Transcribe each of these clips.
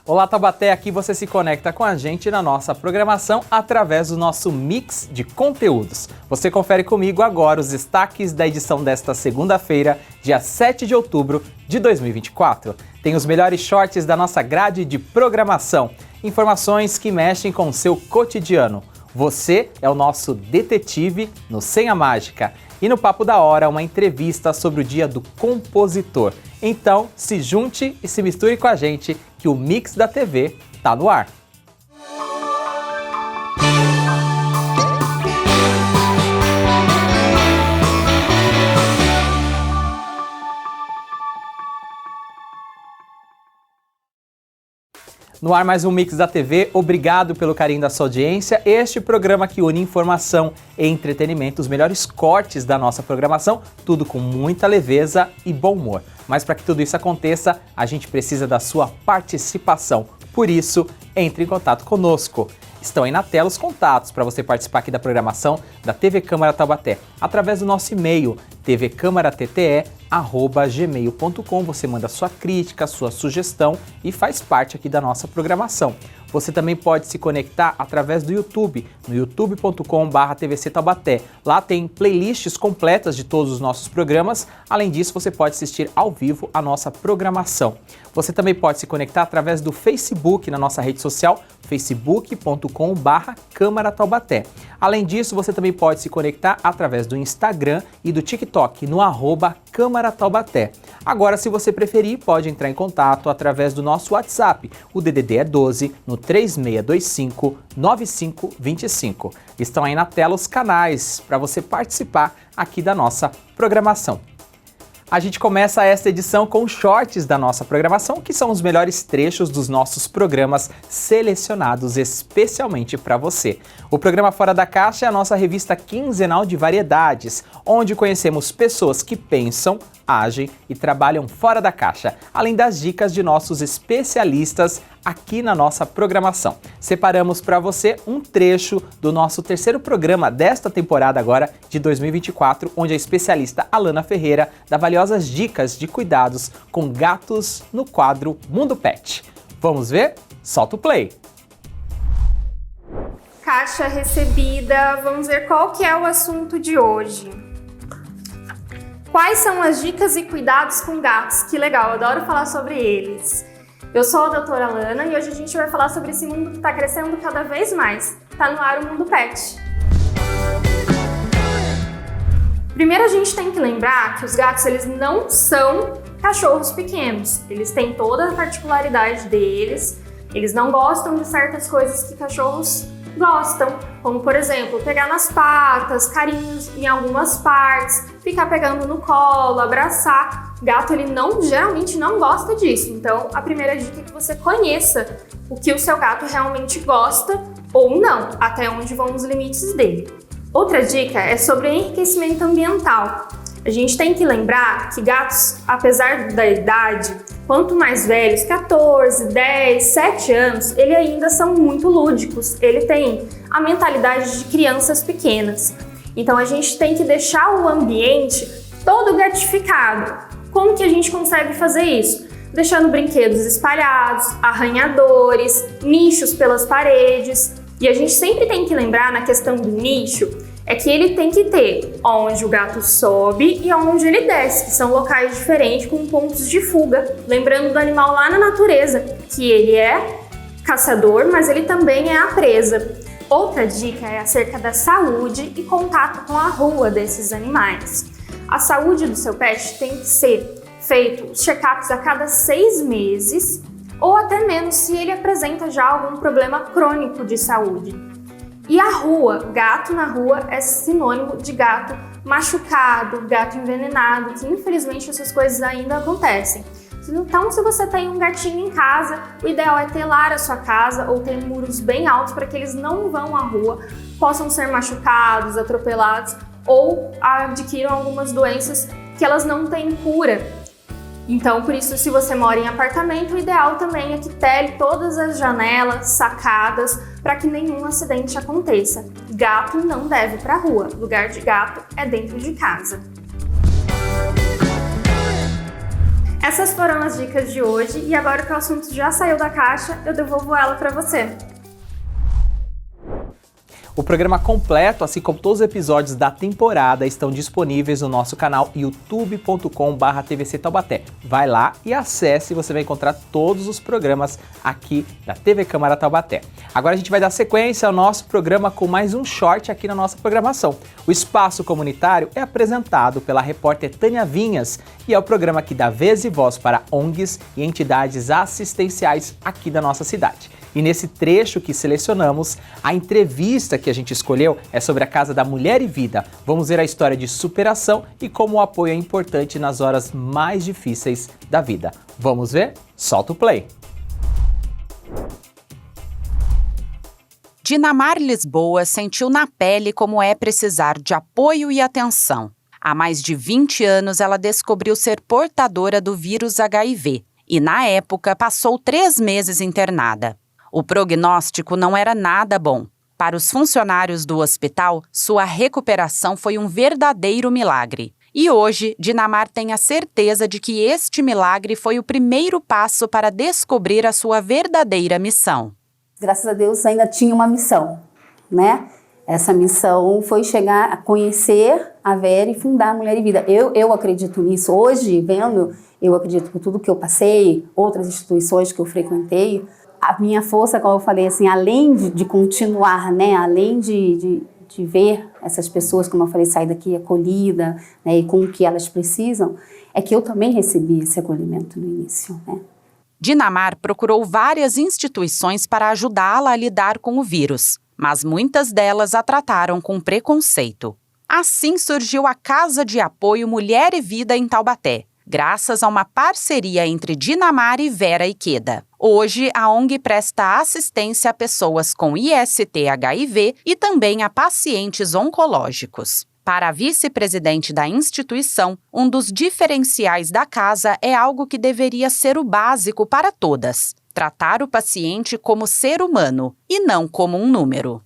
Olá, Taubaté, aqui você se conecta com a gente na nossa programação através do nosso mix de conteúdos. Você confere comigo agora os destaques da edição desta segunda-feira, dia 7 de outubro de 2024. Tem os melhores shorts da nossa grade de programação, informações que mexem com o seu cotidiano. Você é o nosso detetive no Senha Mágica. E no Papo da Hora, uma entrevista sobre o Dia do Compositor. Então, se junte e se misture com a gente, que o Mix da TV tá no ar. No ar mais um Mix da TV, obrigado pelo carinho da sua audiência. Este programa que une informação e entretenimento, os melhores cortes da nossa programação, tudo com muita leveza e bom humor. Mas para que tudo isso aconteça, a gente precisa da sua participação. Por isso, entre em contato conosco. Estão aí na tela os contatos para você participar aqui da programação da TV Câmara Taubaté, através do nosso e-mail tvcamarattte@gmail.com. Você manda sua crítica, sua sugestão e faz parte aqui da nossa programação. Você também pode se conectar através do YouTube, no youtube.com/TVC Taubaté. Lá tem playlists completas de todos os nossos programas. Além disso, você pode assistir ao vivo a nossa programação. Você também pode se conectar através do Facebook, na nossa rede social, facebook.com/Câmara Taubaté. Além disso, você também pode se conectar através do Instagram e do TikTok, no @Câmara Taubaté. Agora, se você preferir, pode entrar em contato através do nosso WhatsApp. O DDD é 12 no 3625-9525. Estão aí na tela os canais para você participar aqui da nossa programação. A gente começa esta edição com shorts da nossa programação, que são os melhores trechos dos nossos programas selecionados especialmente para você. O programa Fora da Caixa é a nossa revista quinzenal de variedades, onde conhecemos pessoas que pensam, agem e trabalham fora da caixa, além das dicas de nossos especialistas aqui na nossa programação. Separamos para você um trecho do nosso terceiro programa desta temporada agora de 2024, onde a especialista Alana Ferreira dá valiosas dicas de cuidados com gatos no quadro Mundo Pet. Vamos ver? Solta o play! Caixa recebida, vamos ver qual que é o assunto de hoje. Quais são as dicas e cuidados com gatos? Que legal, eu adoro falar sobre eles. Eu sou a doutora Alana e hoje a gente vai falar sobre esse mundo que está crescendo cada vez mais. Tá no ar o Mundo Pet. Primeiro a gente tem que lembrar que os gatos eles não são cachorros pequenos. Eles têm toda a particularidade deles. Eles não gostam de certas coisas que cachorros gostam, como por exemplo, pegar nas patas, carinhos em algumas partes, ficar pegando no colo, abraçar. Gato ele geralmente não gosta disso. Então, a primeira dica é que você conheça o que o seu gato realmente gosta ou não, até onde vão os limites dele. Outra dica é sobre enriquecimento ambiental. A gente tem que lembrar que gatos, apesar da idade, quanto mais velhos, 14, 10, 7 anos, eles ainda são muito lúdicos. Ele tem a mentalidade de crianças pequenas. Então a gente tem que deixar o ambiente todo gratificado. Como que a gente consegue fazer isso? Deixando brinquedos espalhados, arranhadores, nichos pelas paredes. E a gente sempre tem que lembrar na questão do nicho, é que ele tem que ter onde o gato sobe e onde ele desce, que são locais diferentes com pontos de fuga. Lembrando do animal lá na natureza, que ele é caçador, mas ele também é a presa. Outra dica é acerca da saúde e contato com a rua desses animais. A saúde do seu pet tem que ser feito check-ups a cada 6 meses ou até menos se ele apresenta já algum problema crônico de saúde. E a rua, gato na rua é sinônimo de gato machucado, gato envenenado, que infelizmente essas coisas ainda acontecem. Então, se você tem um gatinho em casa, o ideal é telar a sua casa ou ter muros bem altos para que eles não vão à rua, possam ser machucados, atropelados ou adquiram algumas doenças que elas não têm cura. Então, por isso, se você mora em apartamento, o ideal também é que tele todas as janelas, sacadas, para que nenhum acidente aconteça. Gato não deve ir para a rua, lugar de gato é dentro de casa. Essas foram as dicas de hoje e agora que o assunto já saiu da caixa, eu devolvo ela para você. O programa completo, assim como todos os episódios da temporada, estão disponíveis no nosso canal youtube.com/TVC Taubaté. Vai lá e acesse, você vai encontrar todos os programas aqui da TV Câmara Taubaté. Agora a gente vai dar sequência ao nosso programa com mais um short aqui na nossa programação. O Espaço Comunitário é apresentado pela repórter Tânia Vinhas e é o programa que dá vez e voz para ONGs e entidades assistenciais aqui da nossa cidade. E nesse trecho que selecionamos, a entrevista que a gente escolheu é sobre a Casa da Mulher e Vida. Vamos ver a história de superação e como o apoio é importante nas horas mais difíceis da vida. Vamos ver? Solta o play! Dinamar Lisboa sentiu na pele como é precisar de apoio e atenção. Há mais de 20 anos, ela descobriu ser portadora do vírus HIV e, na época, passou 3 meses internada. O prognóstico não era nada bom. Para os funcionários do hospital, sua recuperação foi um verdadeiro milagre. E hoje, Dinamar tem a certeza de que este milagre foi o primeiro passo para descobrir a sua verdadeira missão. Graças a Deus ainda tinha uma missão, né? Essa missão foi chegar a conhecer a Vera e fundar a Mulher e Vida. Eu acredito nisso. Hoje, vendo, eu acredito que tudo que eu passei, outras instituições que eu frequentei, a minha força, como eu falei, assim, além de continuar, né, além de ver essas pessoas, como eu falei, sair daqui acolhida, né, e com o que elas precisam, é que eu também recebi esse acolhimento no início, né. Dinamar procurou várias instituições para ajudá-la a lidar com o vírus, mas muitas delas a trataram com preconceito. Assim surgiu a Casa de Apoio Mulher e Vida em Taubaté, graças a uma parceria entre Dinamar e Vera Ikeda. Hoje, a ONG presta assistência a pessoas com IST-HIV e também a pacientes oncológicos. Para a vice-presidente da instituição, um dos diferenciais da casa é algo que deveria ser o básico para todas: tratar o paciente como ser humano e não como um número.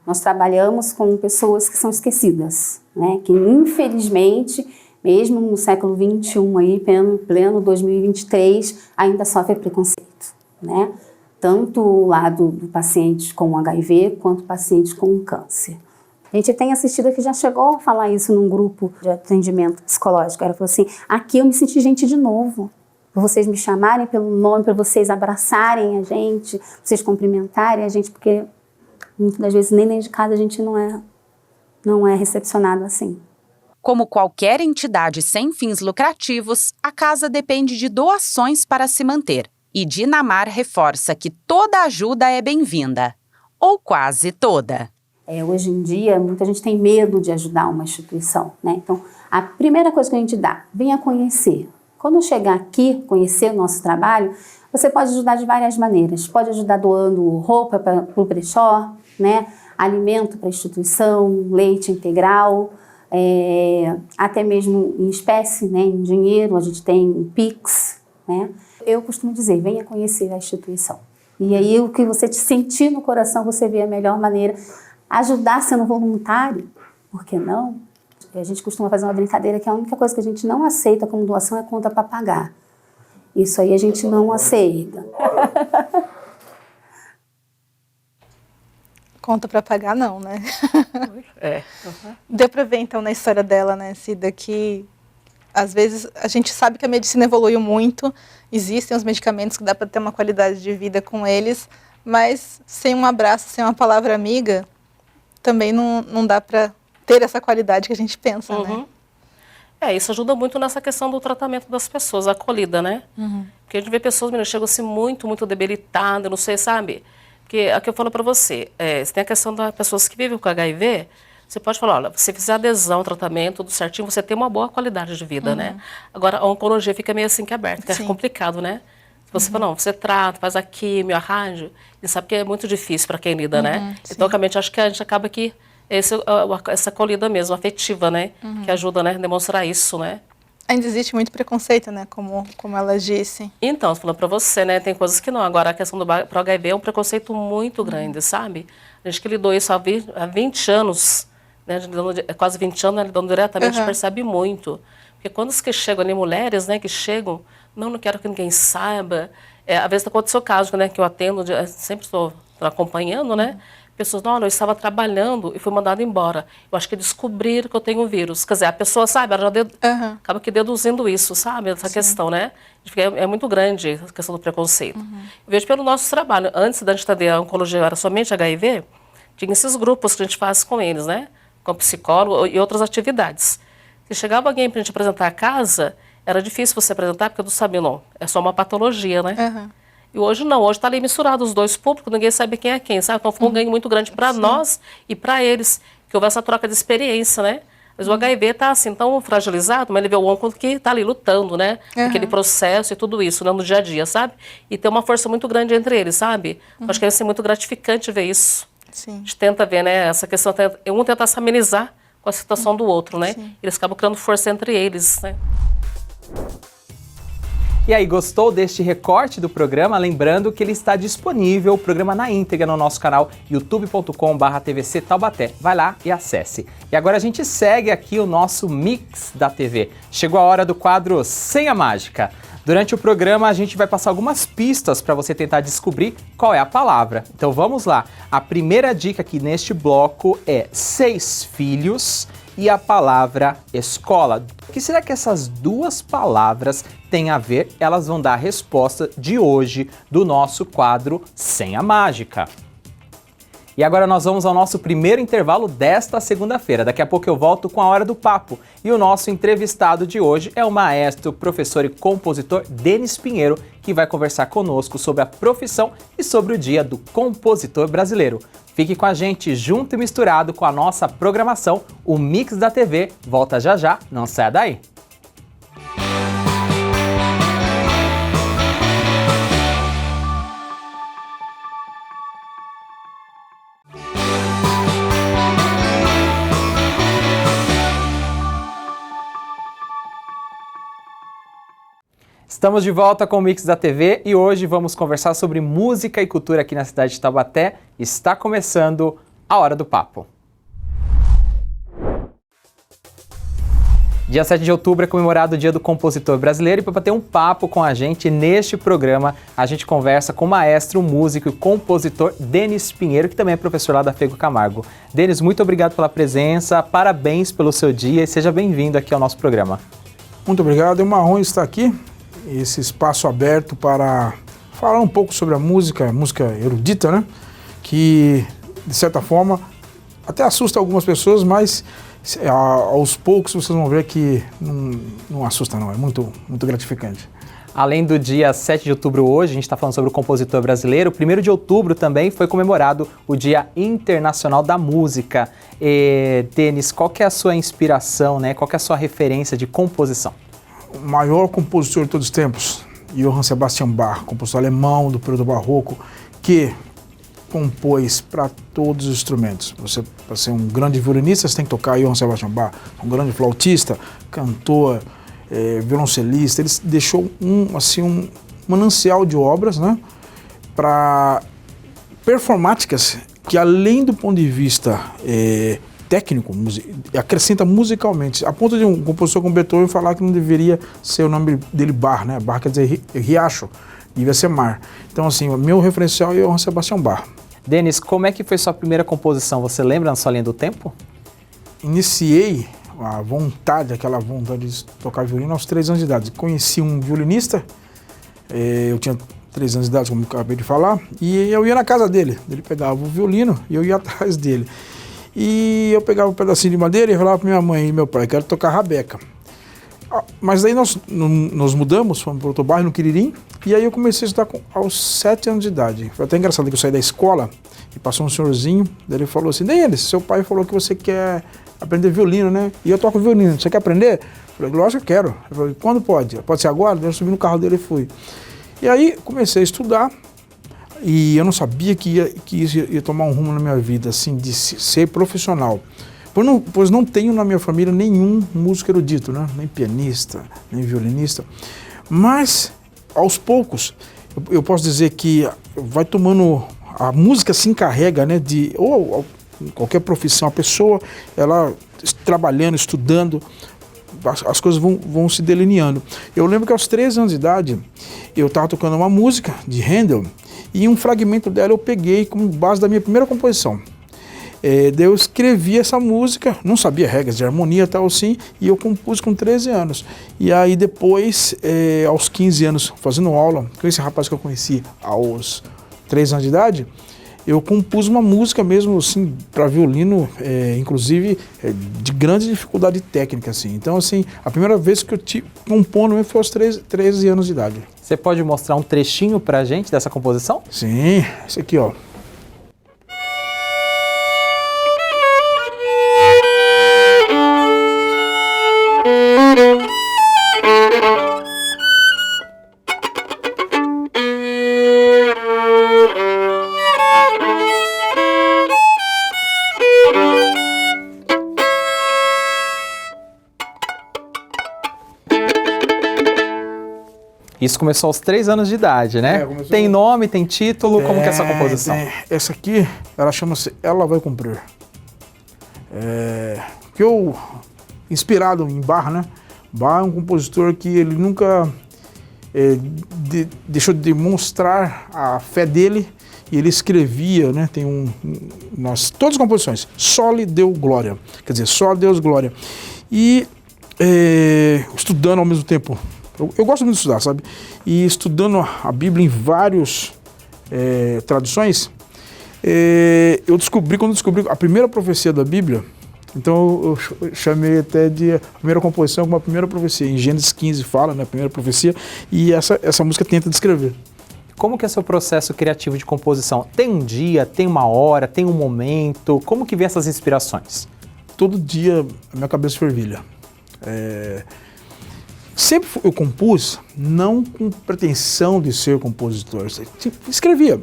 Nós trabalhamos com pessoas que são esquecidas, né? Que infelizmente, mesmo no século XXI, aí, pleno 2023, ainda sofre preconceito, né? Tanto o lado do paciente com HIV quanto paciente com câncer. A gente tem assistido que já chegou a falar isso num grupo de atendimento psicológico. Ela falou assim: aqui eu me senti gente de novo. Por vocês me chamarem pelo nome, para vocês abraçarem a gente, vocês cumprimentarem a gente, porque muitas das vezes nem dentro de casa a gente não é recepcionado assim. Como qualquer entidade sem fins lucrativos, a casa depende de doações para se manter. E Dinamar reforça que toda ajuda é bem-vinda. Ou quase toda. Hoje em dia, muita gente tem medo de ajudar uma instituição, né? Então, a primeira coisa que a gente dá, venha conhecer. Quando chegar aqui, conhecer o nosso trabalho, você pode ajudar de várias maneiras. Pode ajudar doando roupa para o brechó, né? Alimento para a instituição, leite integral, até mesmo em espécie, né? Em dinheiro, a gente tem Pix, né? Eu costumo dizer, venha conhecer a instituição. E aí, o que você te sentir no coração, você vê a melhor maneira. Ajudar sendo voluntário, por que não? A gente costuma fazer uma brincadeira que a única coisa que a gente não aceita como doação é conta para pagar. Isso aí a gente não aceita. Conta para pagar não, né? Deu para ver então na história dela, né, Cida, que às vezes a gente sabe que a medicina evoluiu muito, existem os medicamentos que dá para ter uma qualidade de vida com eles, mas sem um abraço, sem uma palavra amiga, também não dá para ter essa qualidade que a gente pensa, né? Isso ajuda muito nessa questão do tratamento das pessoas, a acolhida, né? Porque a gente vê pessoas, meninas, chegam assim muito debilitadas, não sei, sabe? Porque aqui eu falo para você, você tem a questão das pessoas que vivem com HIV, você pode falar, olha, se fizer adesão ao tratamento, tudo certinho, você tem uma boa qualidade de vida, né? Agora, a oncologia fica meio assim que aberta, é complicado, né? Você fala, não, você trata, faz a quimio, a rádio, e sabe que é muito difícil para quem lida, né? Então, realmente, acho que a gente acaba que essa acolhida mesmo, afetiva, né? Que ajuda, né, a demonstrar isso, né? Ainda existe muito preconceito, né, como ela disse. Então, falando para você, né, tem coisas que não. Agora, a questão pro HIV é um preconceito muito grande, sabe? A gente que lidou isso há 20 anos, né, quase 20 anos, né, lidando diretamente, a gente percebe muito. Porque quando as que chegam ali, mulheres, né, que chegam Não quero que ninguém saiba. Às vezes aconteceu o caso, né, que eu atendo, sempre estou acompanhando, né? Pessoas, não, eu estava trabalhando e fui mandada embora. Eu acho que descobriram que eu tenho o vírus. Quer dizer, a pessoa, sabe, ela já acaba que deduzindo isso, sabe? Essa questão, né? É muito grande a questão do preconceito. Eu vejo pelo nosso trabalho. Antes da gente atender a oncologia, era somente HIV, tinha esses grupos que a gente faz com eles, né? Com psicólogo e outras atividades. Se chegava alguém para a gente apresentar a casa, era difícil você apresentar, porque não sabia, não. É só uma patologia, né? E hoje não, hoje está ali misturado os dois públicos, ninguém sabe quem é quem, sabe? Então foi um ganho muito grande para nós e para eles, que houve essa troca de experiência, né? Mas o HIV está assim, tão fragilizado, mas ele vê o oncolo que está ali lutando, né? Aquele processo e tudo isso, né? No dia a dia, sabe? E tem uma força muito grande entre eles, sabe? Acho que vai ser muito gratificante ver isso. Sim. A gente tenta ver, né? Essa questão, um tenta se amenizar com a situação do outro, né? Eles acabam criando força entre eles, né? E aí, gostou deste recorte do programa? Lembrando que ele está disponível, o programa na íntegra, no nosso canal youtube.com/tvc Taubaté. Vai lá e acesse. E agora a gente segue aqui o nosso Mix da TV. Chegou a hora do quadro Senha Mágica. Durante o programa a gente vai passar algumas pistas para você tentar descobrir qual é a palavra. Então vamos lá. A primeira dica aqui neste bloco é 6 filhos e a palavra escola. O que será que essas duas palavras têm a ver? Elas vão dar a resposta de hoje do nosso quadro Senha Mágica. E agora nós vamos ao nosso primeiro intervalo desta segunda-feira. Daqui a pouco eu volto com a Hora do Papo. E o nosso entrevistado de hoje é o maestro, professor e compositor Denis Pinheiro, que vai conversar conosco sobre a profissão e sobre o Dia do Compositor Brasileiro. Fique com a gente, junto e misturado com a nossa programação. O Mix da TV volta já já, não saia daí. Estamos de volta com o Mix da TV e hoje vamos conversar sobre música e cultura aqui na cidade de Taubaté. Está começando a Hora do Papo. Dia 7 de outubro é comemorado o Dia do Compositor Brasileiro e para bater um papo com a gente neste programa, a gente conversa com o maestro, músico e compositor Denis Pinheiro, que também é professor lá da Fego Camargo. Denis, muito obrigado pela presença, parabéns pelo seu dia e seja bem-vindo aqui ao nosso programa. Muito obrigado, é uma honra estar aqui. Esse espaço aberto para falar um pouco sobre a música erudita, né? Que, de certa forma, até assusta algumas pessoas, mas aos poucos vocês vão ver que não assusta não, é muito gratificante. Além do dia 7 de outubro hoje, a gente está falando sobre o compositor brasileiro, 1º de outubro também foi comemorado o Dia Internacional da Música. Denis, qual que é a sua inspiração, né? Qual que é a sua referência de composição? O maior compositor de todos os tempos, Johann Sebastian Bach, compositor alemão do período barroco, que compôs para todos os instrumentos. Você, para ser um grande violinista, você tem que tocar Johann Sebastian Bach, um grande flautista, cantor, violoncelista. Ele deixou um manancial de obras, né, para performáticas que, além do ponto de vista técnico, acrescenta musicalmente, a ponto de um compositor como Beethoven falar que não deveria ser o nome dele Bach, né? Bach quer dizer riacho, devia ser mar. Então, assim, o meu referencial é o Johann Sebastian Bach. Denis, como é que foi sua primeira composição? Você lembra na sua linha do tempo? Iniciei aquela vontade de tocar violino aos 3 anos de idade. Conheci um violinista, eu tinha 3 anos de idade, como eu acabei de falar, e eu ia na casa dele. Ele pegava o violino e eu ia atrás dele. E eu pegava um pedacinho de madeira e falava para minha mãe e meu pai, quero tocar rabeca. Mas daí nós mudamos, fomos para outro bairro, no Quiririm, e aí eu comecei a estudar aos 7 anos de idade. Foi até engraçado que eu saí da escola e passou um senhorzinho, daí ele falou assim, Denis, seu pai falou que você quer aprender violino, né? E eu toco violino, você quer aprender? Eu falei, lógico que eu quero. Eu falei, quando pode? Pode ser agora? Daí eu subi no carro dele e fui. E aí comecei a estudar, e eu não sabia que isso ia tomar um rumo na minha vida, assim, de ser profissional. Pois não tenho na minha família nenhum músico erudito, né? Nem pianista, nem violinista. Mas, aos poucos, eu posso dizer que vai tomando... A música se encarrega, né? Ou qualquer profissão, a pessoa, ela trabalhando, estudando, as coisas vão se delineando. Eu lembro que aos 13 anos de idade, eu estava tocando uma música de Handel e um fragmento dela eu peguei como base da minha primeira composição. Daí eu escrevi essa música, não sabia regras de harmonia e tal assim, e eu compus com 13 anos. E aí depois, aos 15 anos, fazendo aula, com esse rapaz que eu conheci aos 3 anos de idade, eu compus uma música mesmo assim para violino, inclusive de grande dificuldade técnica assim. Então assim, a primeira vez que eu compondo foi aos 13 anos de idade. Você pode mostrar um trechinho pra gente dessa composição? Sim, esse aqui, ó. Isso começou aos 3 anos de idade, né? Tem nome, tem título, como que é essa composição? Essa aqui, ela chama-se Ela Vai Cumprir. Que eu, inspirado em Bach, né? Bach é um compositor que ele nunca deixou de demonstrar a fé dele, e ele escrevia, né? Tem todas as composições, só lhe deu glória, quer dizer, só a Deus glória. E estudando ao mesmo tempo, eu gosto muito de estudar, sabe? E estudando a Bíblia em várias traduções, quando eu descobri a primeira profecia da Bíblia, então eu chamei até de a primeira composição como a primeira profecia. Em Gênesis 15 fala, né, a primeira profecia, e essa música tenta descrever. Como que é o seu processo criativo de composição? Tem um dia, tem uma hora, tem um momento? Como que vem essas inspirações? Todo dia a minha cabeça fervilha. Sempre eu compus, não com pretensão de ser compositor. Escrevia.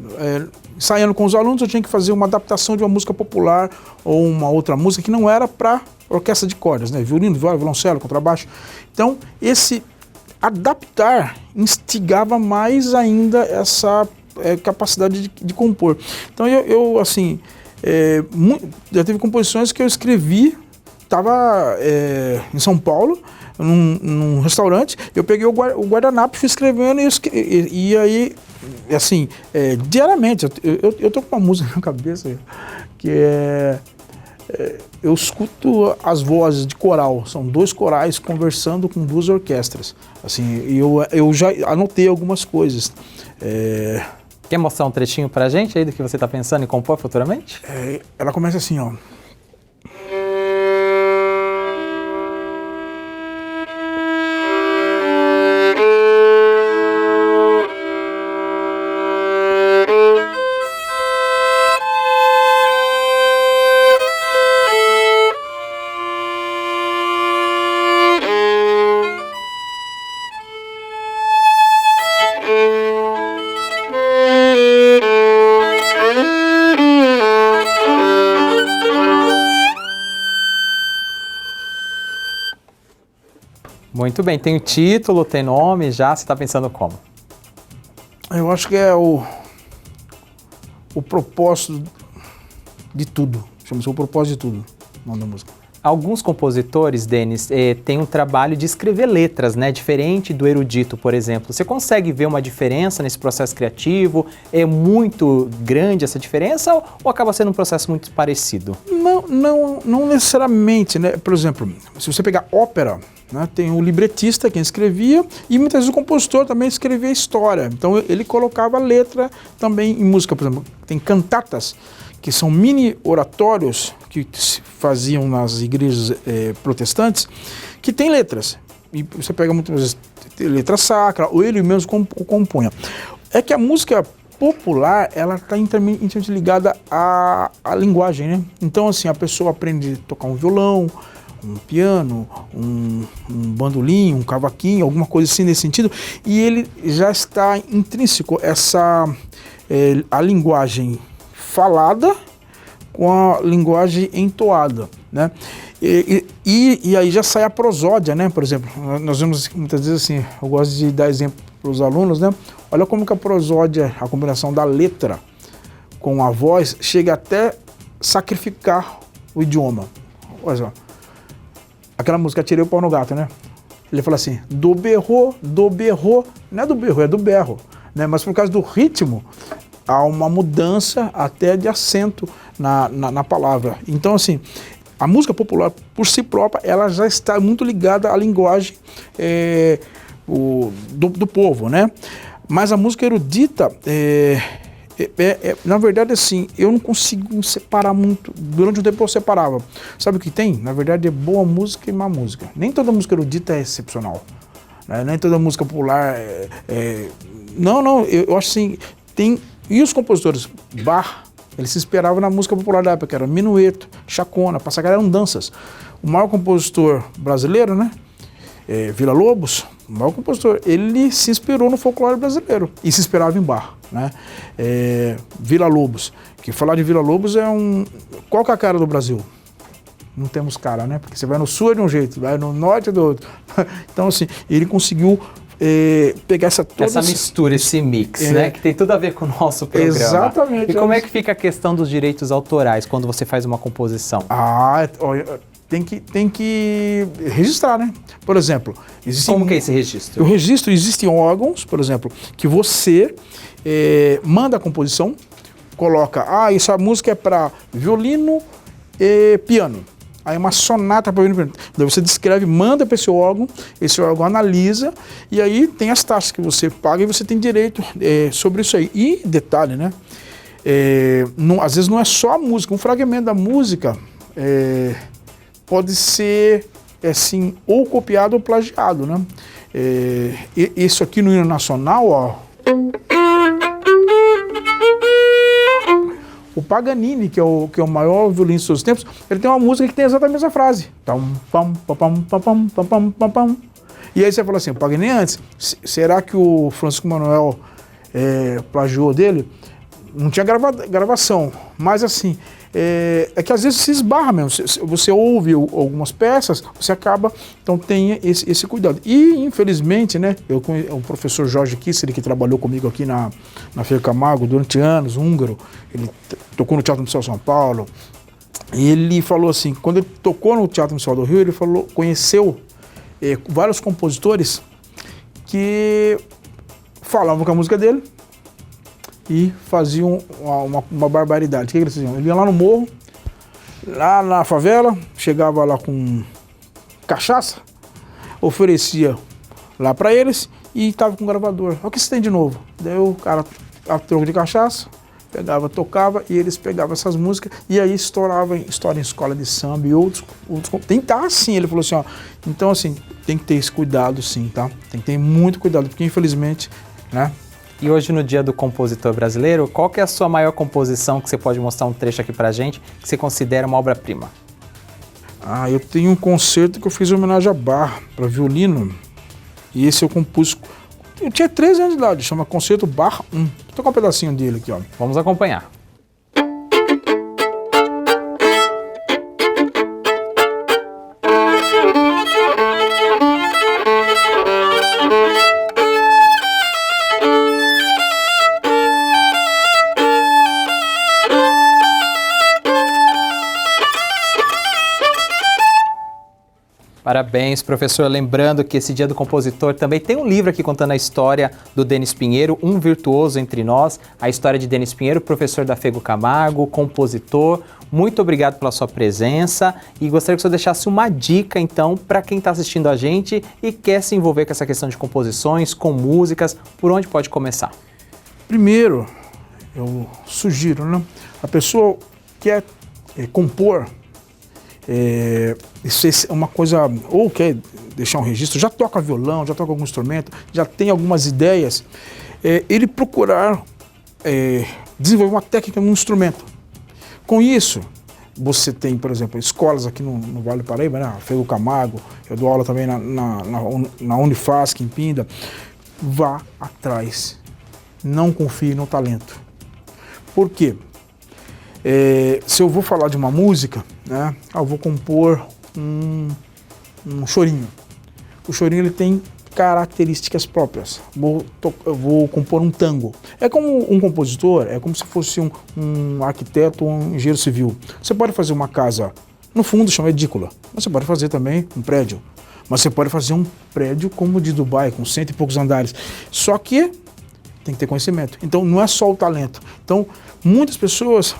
Ensaiando com os alunos, eu tinha que fazer uma adaptação de uma música popular ou uma outra música que não era para orquestra de cordas, né? Violino, viola, violoncelo, contrabaixo. Então, esse adaptar instigava mais ainda essa capacidade de compor. Então, eu assim, já teve composições que eu escrevi, estava em São Paulo, num restaurante, eu peguei o guardanapo e fui escrevendo e aí, assim, diariamente, eu tô com uma música na cabeça que eu escuto as vozes de coral, são 2 corais conversando com 2 orquestras, assim, e eu já anotei algumas coisas. Quer mostrar um trechinho pra gente aí do que você tá pensando em compor futuramente? Ela começa assim, ó. Muito bem, tem o título, tem nome já, você está pensando como? Eu acho que é o propósito de tudo, chama-se O Propósito de Tudo, o nome da música. Alguns compositores, Denis, têm um trabalho de escrever letras, né? Diferente do erudito, por exemplo. Você consegue ver uma diferença nesse processo criativo? É muito grande essa diferença ou acaba sendo um processo muito parecido? Não necessariamente, né? Por exemplo, se você pegar ópera, né, tem o libretista, quem escrevia, e muitas vezes o compositor também escrevia a história. Então ele colocava a letra também em música. Por exemplo, tem cantatas, que são mini oratórios que se faziam nas igrejas protestantes, que tem letras. E você pega muitas vezes letra sacra, ou ele mesmo compunha. É que a música popular, ela está intimamente ligada à linguagem, né? Então, assim, a pessoa aprende a tocar um violão, um piano, um bandolim, um cavaquinho, alguma coisa assim nesse sentido, e ele já está intrínseco a linguagem falada com a linguagem entoada, né? E aí já sai a prosódia, né? Por exemplo, nós vemos muitas vezes assim, eu gosto de dar exemplo para os alunos, né? Olha como que a prosódia, a combinação da letra com a voz, chega até sacrificar o idioma. Olha só. aquela música Tirei o Pau no Gato, né? Ele fala assim, do berro, não é do berro, é do berro, né? Mas por causa do ritmo, há uma mudança até de acento na palavra. Então, assim, a música popular, por si própria, ela já está muito ligada à linguagem do povo, né? Mas a música erudita, na verdade, assim, eu não consigo separar muito. Durante o tempo eu separava. Sabe o que tem? Na verdade, é boa música e má música. Nem toda música erudita é excepcional, né? Nem toda música popular Não, eu acho assim, tem... E os compositores, Bach, eles se inspiravam na música popular da época, que era minueto, chacona, passagaré, eram danças. O maior compositor brasileiro, né? Villa-Lobos, o maior compositor, ele se inspirou no folclore brasileiro e se inspirava em Bach, né? Villa-Lobos, que falar de Villa-Lobos é Qual que é a cara do Brasil? Não temos cara, né? Porque você vai no sul é de um jeito, vai no norte é do outro. Então, assim, ele conseguiu pegar essa mistura, esse mix, né? Que tem tudo a ver com o nosso programa. Exatamente. E como é que fica a questão dos direitos autorais quando você faz uma composição? Tem que registrar, né? Por exemplo, como que é esse registro? O registro, existem órgãos, por exemplo, que você manda a composição, coloca, essa música é para violino e piano. Aí uma sonata para violino e piano. Daí você descreve, manda para esse órgão analisa, e aí tem as taxas que você paga e você tem direito sobre isso aí. E detalhe, né? Às vezes não é só a música, um fragmento da música pode ser, assim, ou copiado ou plagiado, né? Isso aqui no hino nacional, ó. O Paganini, que é o maior violinista de todos os tempos, ele tem uma música que tem exatamente essa frase. E aí você fala assim, o Paganini antes, será que o Francisco Manuel plagiou dele? Não tinha gravação, mas assim, é que às vezes se esbarra mesmo, você ouve algumas peças, você acaba, então tenha esse cuidado. E infelizmente, né, o professor Jorge Kisser, que trabalhou comigo aqui na Feio Camargo durante anos, húngaro, ele tocou no Teatro Municipal de São Paulo, e ele falou assim, quando ele tocou no Teatro Municipal do Rio, ele conheceu vários compositores que falavam com a música dele, e faziam uma barbaridade. O que eles faziam? Ele ia lá no morro, lá na favela, chegava lá com cachaça, oferecia lá para eles e estava com o gravador. Olha o que você tem de novo? Daí o cara, a troco de cachaça, pegava, tocava e eles pegavam essas músicas e aí estourava em escola de samba e outros. Tem que estar assim, ele falou assim, ó. Então assim, tem que ter esse cuidado sim, tá? Tem que ter muito cuidado, porque infelizmente, né? E hoje, no Dia do Compositor Brasileiro, qual que é a sua maior composição que você pode mostrar um trecho aqui pra gente, que você considera uma obra-prima? Eu tenho um concerto que eu fiz em homenagem a Bach, para violino, e esse eu compus, eu tinha 13 anos de idade, chama Concerto Bach 1. Vou tocar um pedacinho dele aqui, ó. Vamos acompanhar. Parabéns, professor. Lembrando que esse Dia do Compositor também tem um livro aqui contando a história do Denis Pinheiro, um virtuoso entre nós, a história de Denis Pinheiro, professor da Fego Camargo, compositor. Muito obrigado pela sua presença e gostaria que o senhor deixasse uma dica, então, para quem está assistindo a gente e quer se envolver com essa questão de composições, com músicas, por onde pode começar? Primeiro, eu sugiro, né? A pessoa quer compor, isso é uma coisa, ou quer deixar um registro, já toca violão, já toca algum instrumento, já tem algumas ideias, ele procurar desenvolver uma técnica num instrumento. Com isso, você tem, por exemplo, escolas aqui no Vale do Paraíba, né? Fego Camargo, eu dou aula também na Unifasc, em Pinda. Vá atrás, não confie no talento. Por quê? Se eu vou falar de uma música, né, eu vou compor um chorinho. O chorinho ele tem características próprias. Eu vou compor um tango. É como um compositor, é como se fosse um arquiteto ou um engenheiro civil. Você pode fazer uma casa no fundo chama edícula. Mas você pode fazer também um prédio. Mas você pode fazer um prédio como o de Dubai, com 100 e poucos andares. Só que tem que ter conhecimento. Então não é só o talento. Então muitas pessoas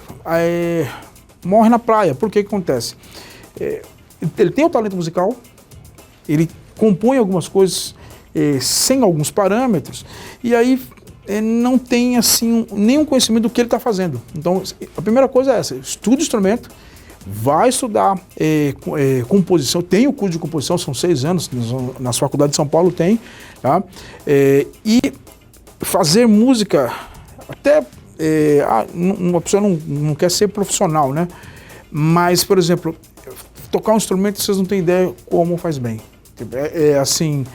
morrem na praia. Por que acontece? Ele tem o talento musical, ele compõe algumas coisas sem alguns parâmetros, e aí não tem assim nenhum conhecimento do que ele está fazendo. Então a primeira coisa é essa: estuda o instrumento, vai estudar composição. Tem o curso de composição, são 6 anos, nas faculdades de São Paulo tem, tá? E fazer música, até uma pessoa não quer ser profissional, né? Mas, por exemplo, tocar um instrumento, vocês não têm ideia como faz bem. Assim,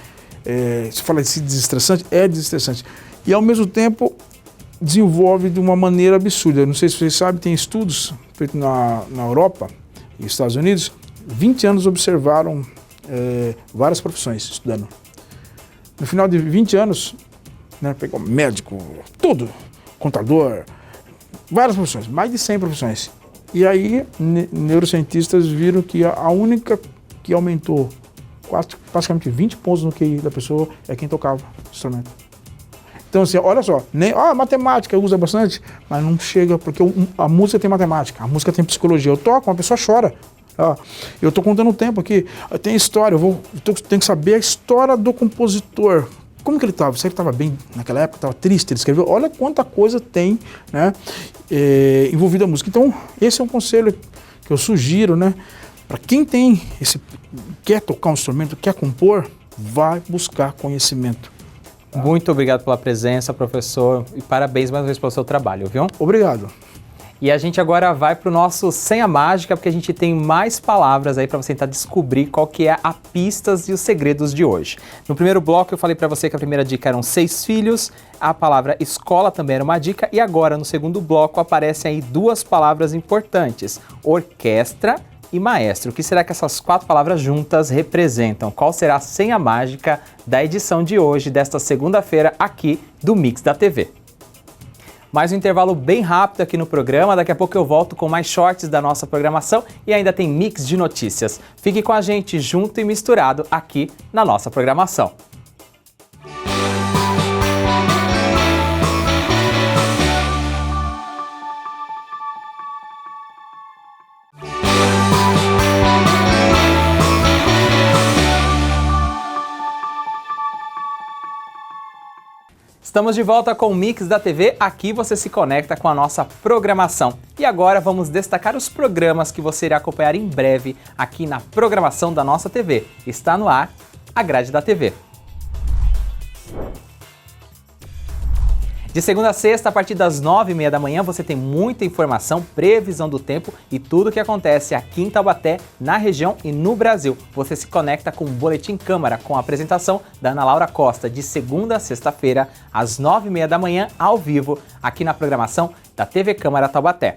você fala de desestressante, é desestressante. E ao mesmo tempo desenvolve de uma maneira absurda. Não sei se vocês sabem, tem estudos feitos na Europa e Estados Unidos. 20 anos observaram várias profissões estudando. No final de 20 anos, né, pegou médico, tudo, contador, várias profissões, mais de 100 profissões. E aí, neurocientistas viram que a única que aumentou praticamente 20 pontos no QI da pessoa é quem tocava instrumento. Então, assim, olha só, matemática usa bastante, mas não chega, porque a música tem matemática, a música tem psicologia. Eu toco, uma pessoa chora. Eu estou contando o tempo aqui, tem história, tenho que saber a história do compositor. Como que ele estava? Será que estava bem naquela época? Estava triste? Ele escreveu? Olha quanta coisa tem, né, envolvida a música. Então, esse é um conselho que eu sugiro, né, para quem quer tocar um instrumento, quer compor, vai buscar conhecimento. Tá? Muito obrigado pela presença, professor, e parabéns mais uma vez pelo seu trabalho, viu? Obrigado. E a gente agora vai para o nosso Senha Mágica, porque a gente tem mais palavras aí para você tentar descobrir qual que é a pistas e os segredos de hoje. No primeiro bloco eu falei para você que a primeira dica eram 6 filhos, a palavra escola também era uma dica, e agora no segundo bloco aparecem aí 2 palavras importantes, orquestra e maestro. O que será que essas 4 palavras juntas representam? Qual será a senha mágica da edição de hoje, desta segunda-feira, aqui do Mix da TV? Mais um intervalo bem rápido aqui no programa, daqui a pouco eu volto com mais shorts da nossa programação e ainda tem mix de notícias. Fique com a gente junto e misturado aqui na nossa programação. Estamos de volta com o Mix da TV, aqui você se conecta com a nossa programação. E agora vamos destacar os programas que você irá acompanhar em breve aqui na programação da nossa TV. Está no ar a Grade da TV. De segunda a sexta, a partir das 9h30 da manhã, você tem muita informação, previsão do tempo e tudo o que acontece aqui em Taubaté, na região e no Brasil. Você se conecta com o Boletim Câmara, com a apresentação da Ana Laura Costa, de segunda a sexta-feira, às 9h30 da manhã, ao vivo, aqui na programação da TV Câmara Taubaté.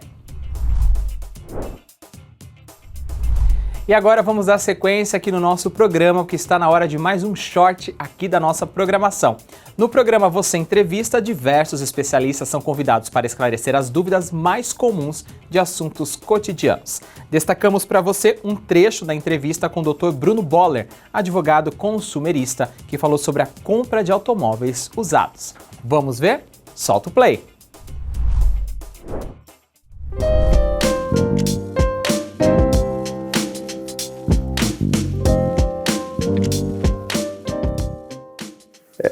E agora vamos dar sequência aqui no nosso programa, que está na hora de mais um short aqui da nossa programação. No programa Você Entrevista, diversos especialistas são convidados para esclarecer as dúvidas mais comuns de assuntos cotidianos. Destacamos para você um trecho da entrevista com o Dr. Bruno Boller, advogado consumerista, que falou sobre a compra de automóveis usados. Vamos ver? Solta o play!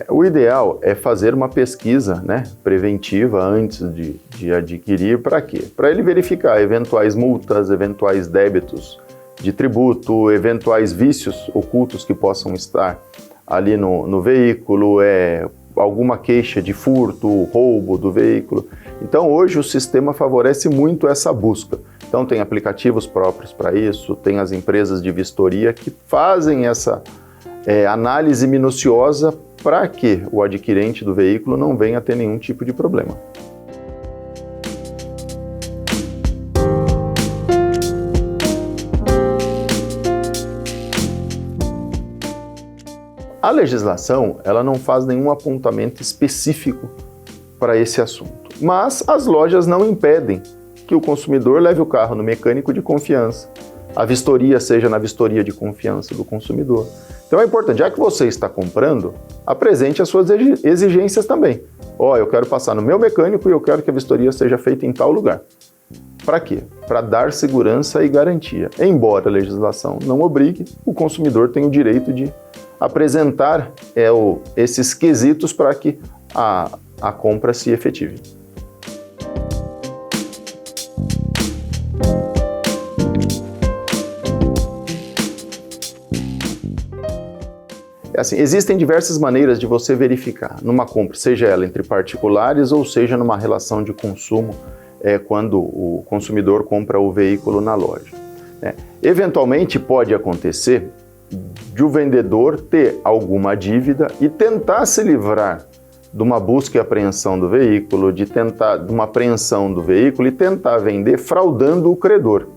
O ideal é fazer uma pesquisa, né, preventiva antes de adquirir. Para quê? Para ele verificar eventuais multas, eventuais débitos de tributo, eventuais vícios ocultos que possam estar ali no veículo, alguma queixa de furto, roubo do veículo. Então hoje o sistema favorece muito essa busca. Então tem aplicativos próprios para isso, tem as empresas de vistoria que fazem essa análise minuciosa para que o adquirente do veículo não venha a ter nenhum tipo de problema. A legislação, ela não faz nenhum apontamento específico para esse assunto, mas as lojas não impedem que o consumidor leve o carro no mecânico de confiança, a vistoria seja na vistoria de confiança do consumidor. Então é importante, já que você está comprando, apresente as suas exigências também. Eu quero passar no meu mecânico e eu quero que a vistoria seja feita em tal lugar. Para quê? Para dar segurança e garantia. Embora a legislação não obrigue, o consumidor tem o direito de apresentar esses quesitos para que a compra se efetive. Existem diversas maneiras de você verificar numa compra, seja ela entre particulares ou seja numa relação de consumo, quando o consumidor compra o veículo na loja. Eventualmente pode acontecer de o vendedor ter alguma dívida e tentar se livrar de uma busca e apreensão do veículo, de uma apreensão do veículo e tentar vender fraudando o credor.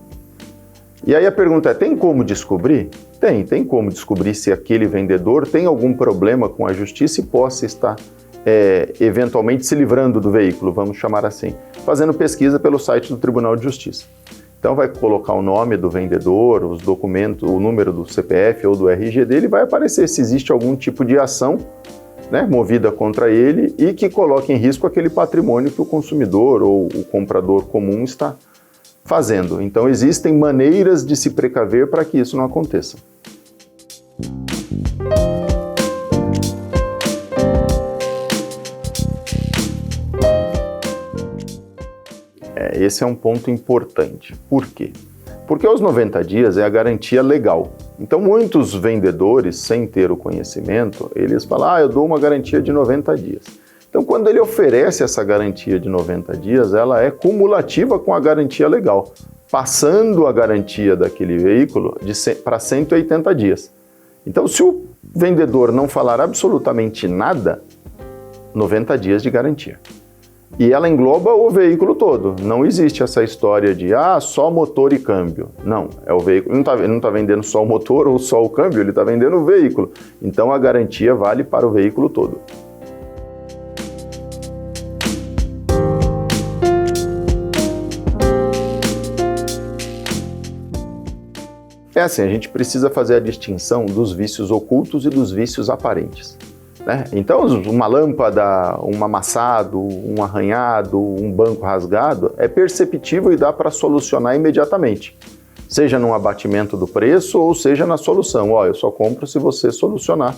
E aí a pergunta é, tem como descobrir? Tem como descobrir se aquele vendedor tem algum problema com a justiça e possa estar eventualmente se livrando do veículo, vamos chamar assim, fazendo pesquisa pelo site do Tribunal de Justiça. Então vai colocar o nome do vendedor, os documentos, o número do CPF ou do RG dele, vai aparecer se existe algum tipo de ação, movida contra ele e que coloque em risco aquele patrimônio que o consumidor ou o comprador comum está fazendo. Então existem maneiras de se precaver para que isso não aconteça. Esse é um ponto importante. Por quê? Porque os 90 dias é a garantia legal. Então muitos vendedores, sem ter o conhecimento, eles falam, eu dou uma garantia de 90 dias. Então quando ele oferece essa garantia de 90 dias, ela é cumulativa com a garantia legal, passando a garantia daquele veículo para 180 dias. Então se o vendedor não falar absolutamente nada, 90 dias de garantia. E ela engloba o veículo todo. Não existe essa história de, só motor e câmbio. Não, é o veículo. Ele não está vendendo só o motor ou só o câmbio, ele está vendendo o veículo. Então a garantia vale para o veículo todo. A gente precisa fazer a distinção dos vícios ocultos e dos vícios aparentes. Então, uma lâmpada, um amassado, um arranhado, um banco rasgado é perceptível e dá para solucionar imediatamente, seja num abatimento do preço ou seja na solução. Eu só compro se você solucionar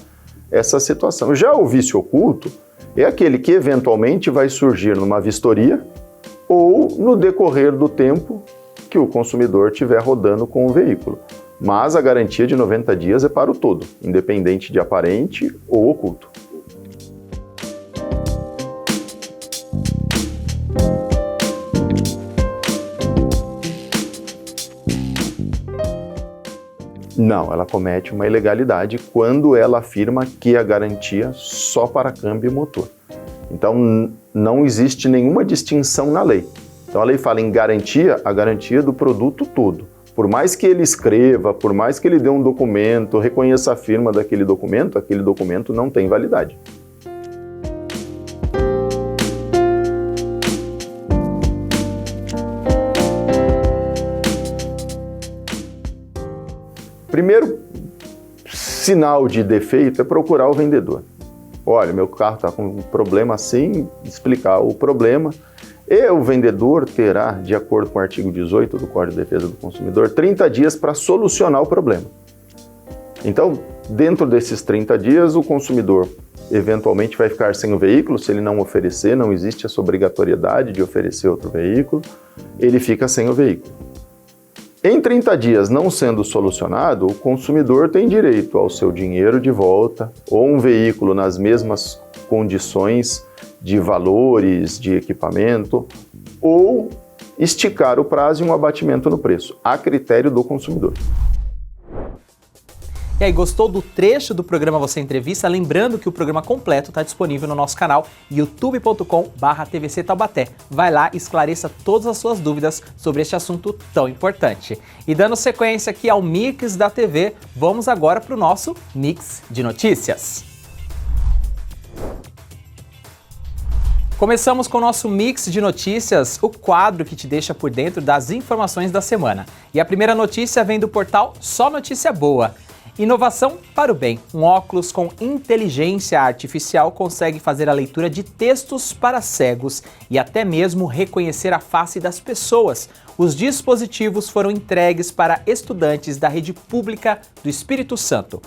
essa situação. Já o vício oculto é aquele que eventualmente vai surgir numa vistoria ou no decorrer do tempo que o consumidor estiver rodando com o veículo. Mas a garantia de 90 dias é para o todo, independente de aparente ou oculto. Não, ela comete uma ilegalidade quando ela afirma que a garantia só para câmbio e motor. Então, não existe nenhuma distinção na lei. Então, a lei fala em garantia, a garantia do produto todo. Por mais que ele escreva, por mais que ele dê um documento, reconheça a firma daquele documento, aquele documento não tem validade. Primeiro sinal de defeito é procurar o vendedor. Olha, meu carro está com um problema assim, explicar o problema. E o vendedor terá, de acordo com o artigo 18 do Código de Defesa do Consumidor, 30 dias para solucionar o problema. Então, dentro desses 30 dias, o consumidor eventualmente vai ficar sem o veículo, se ele não oferecer, não existe essa obrigatoriedade de oferecer outro veículo, ele fica sem o veículo. Em 30 dias não sendo solucionado, o consumidor tem direito ao seu dinheiro de volta ou um veículo nas mesmas condições de valores, de equipamento, ou esticar o prazo e um abatimento no preço, a critério do consumidor. E aí, gostou do trecho do programa Você Entrevista? Lembrando que o programa completo está disponível no nosso canal youtube.com/TVC Taubaté. Vai lá e esclareça todas as suas dúvidas sobre este assunto tão importante. E dando sequência aqui ao Mix da TV, vamos agora para o nosso Mix de Notícias. Começamos com o nosso Mix de Notícias, o quadro que te deixa por dentro das informações da semana. E a primeira notícia vem do portal Só Notícia Boa. Inovação para o bem. Um óculos com inteligência artificial consegue fazer a leitura de textos para cegos e até mesmo reconhecer a face das pessoas. Os dispositivos foram entregues para estudantes da rede pública do Espírito Santo.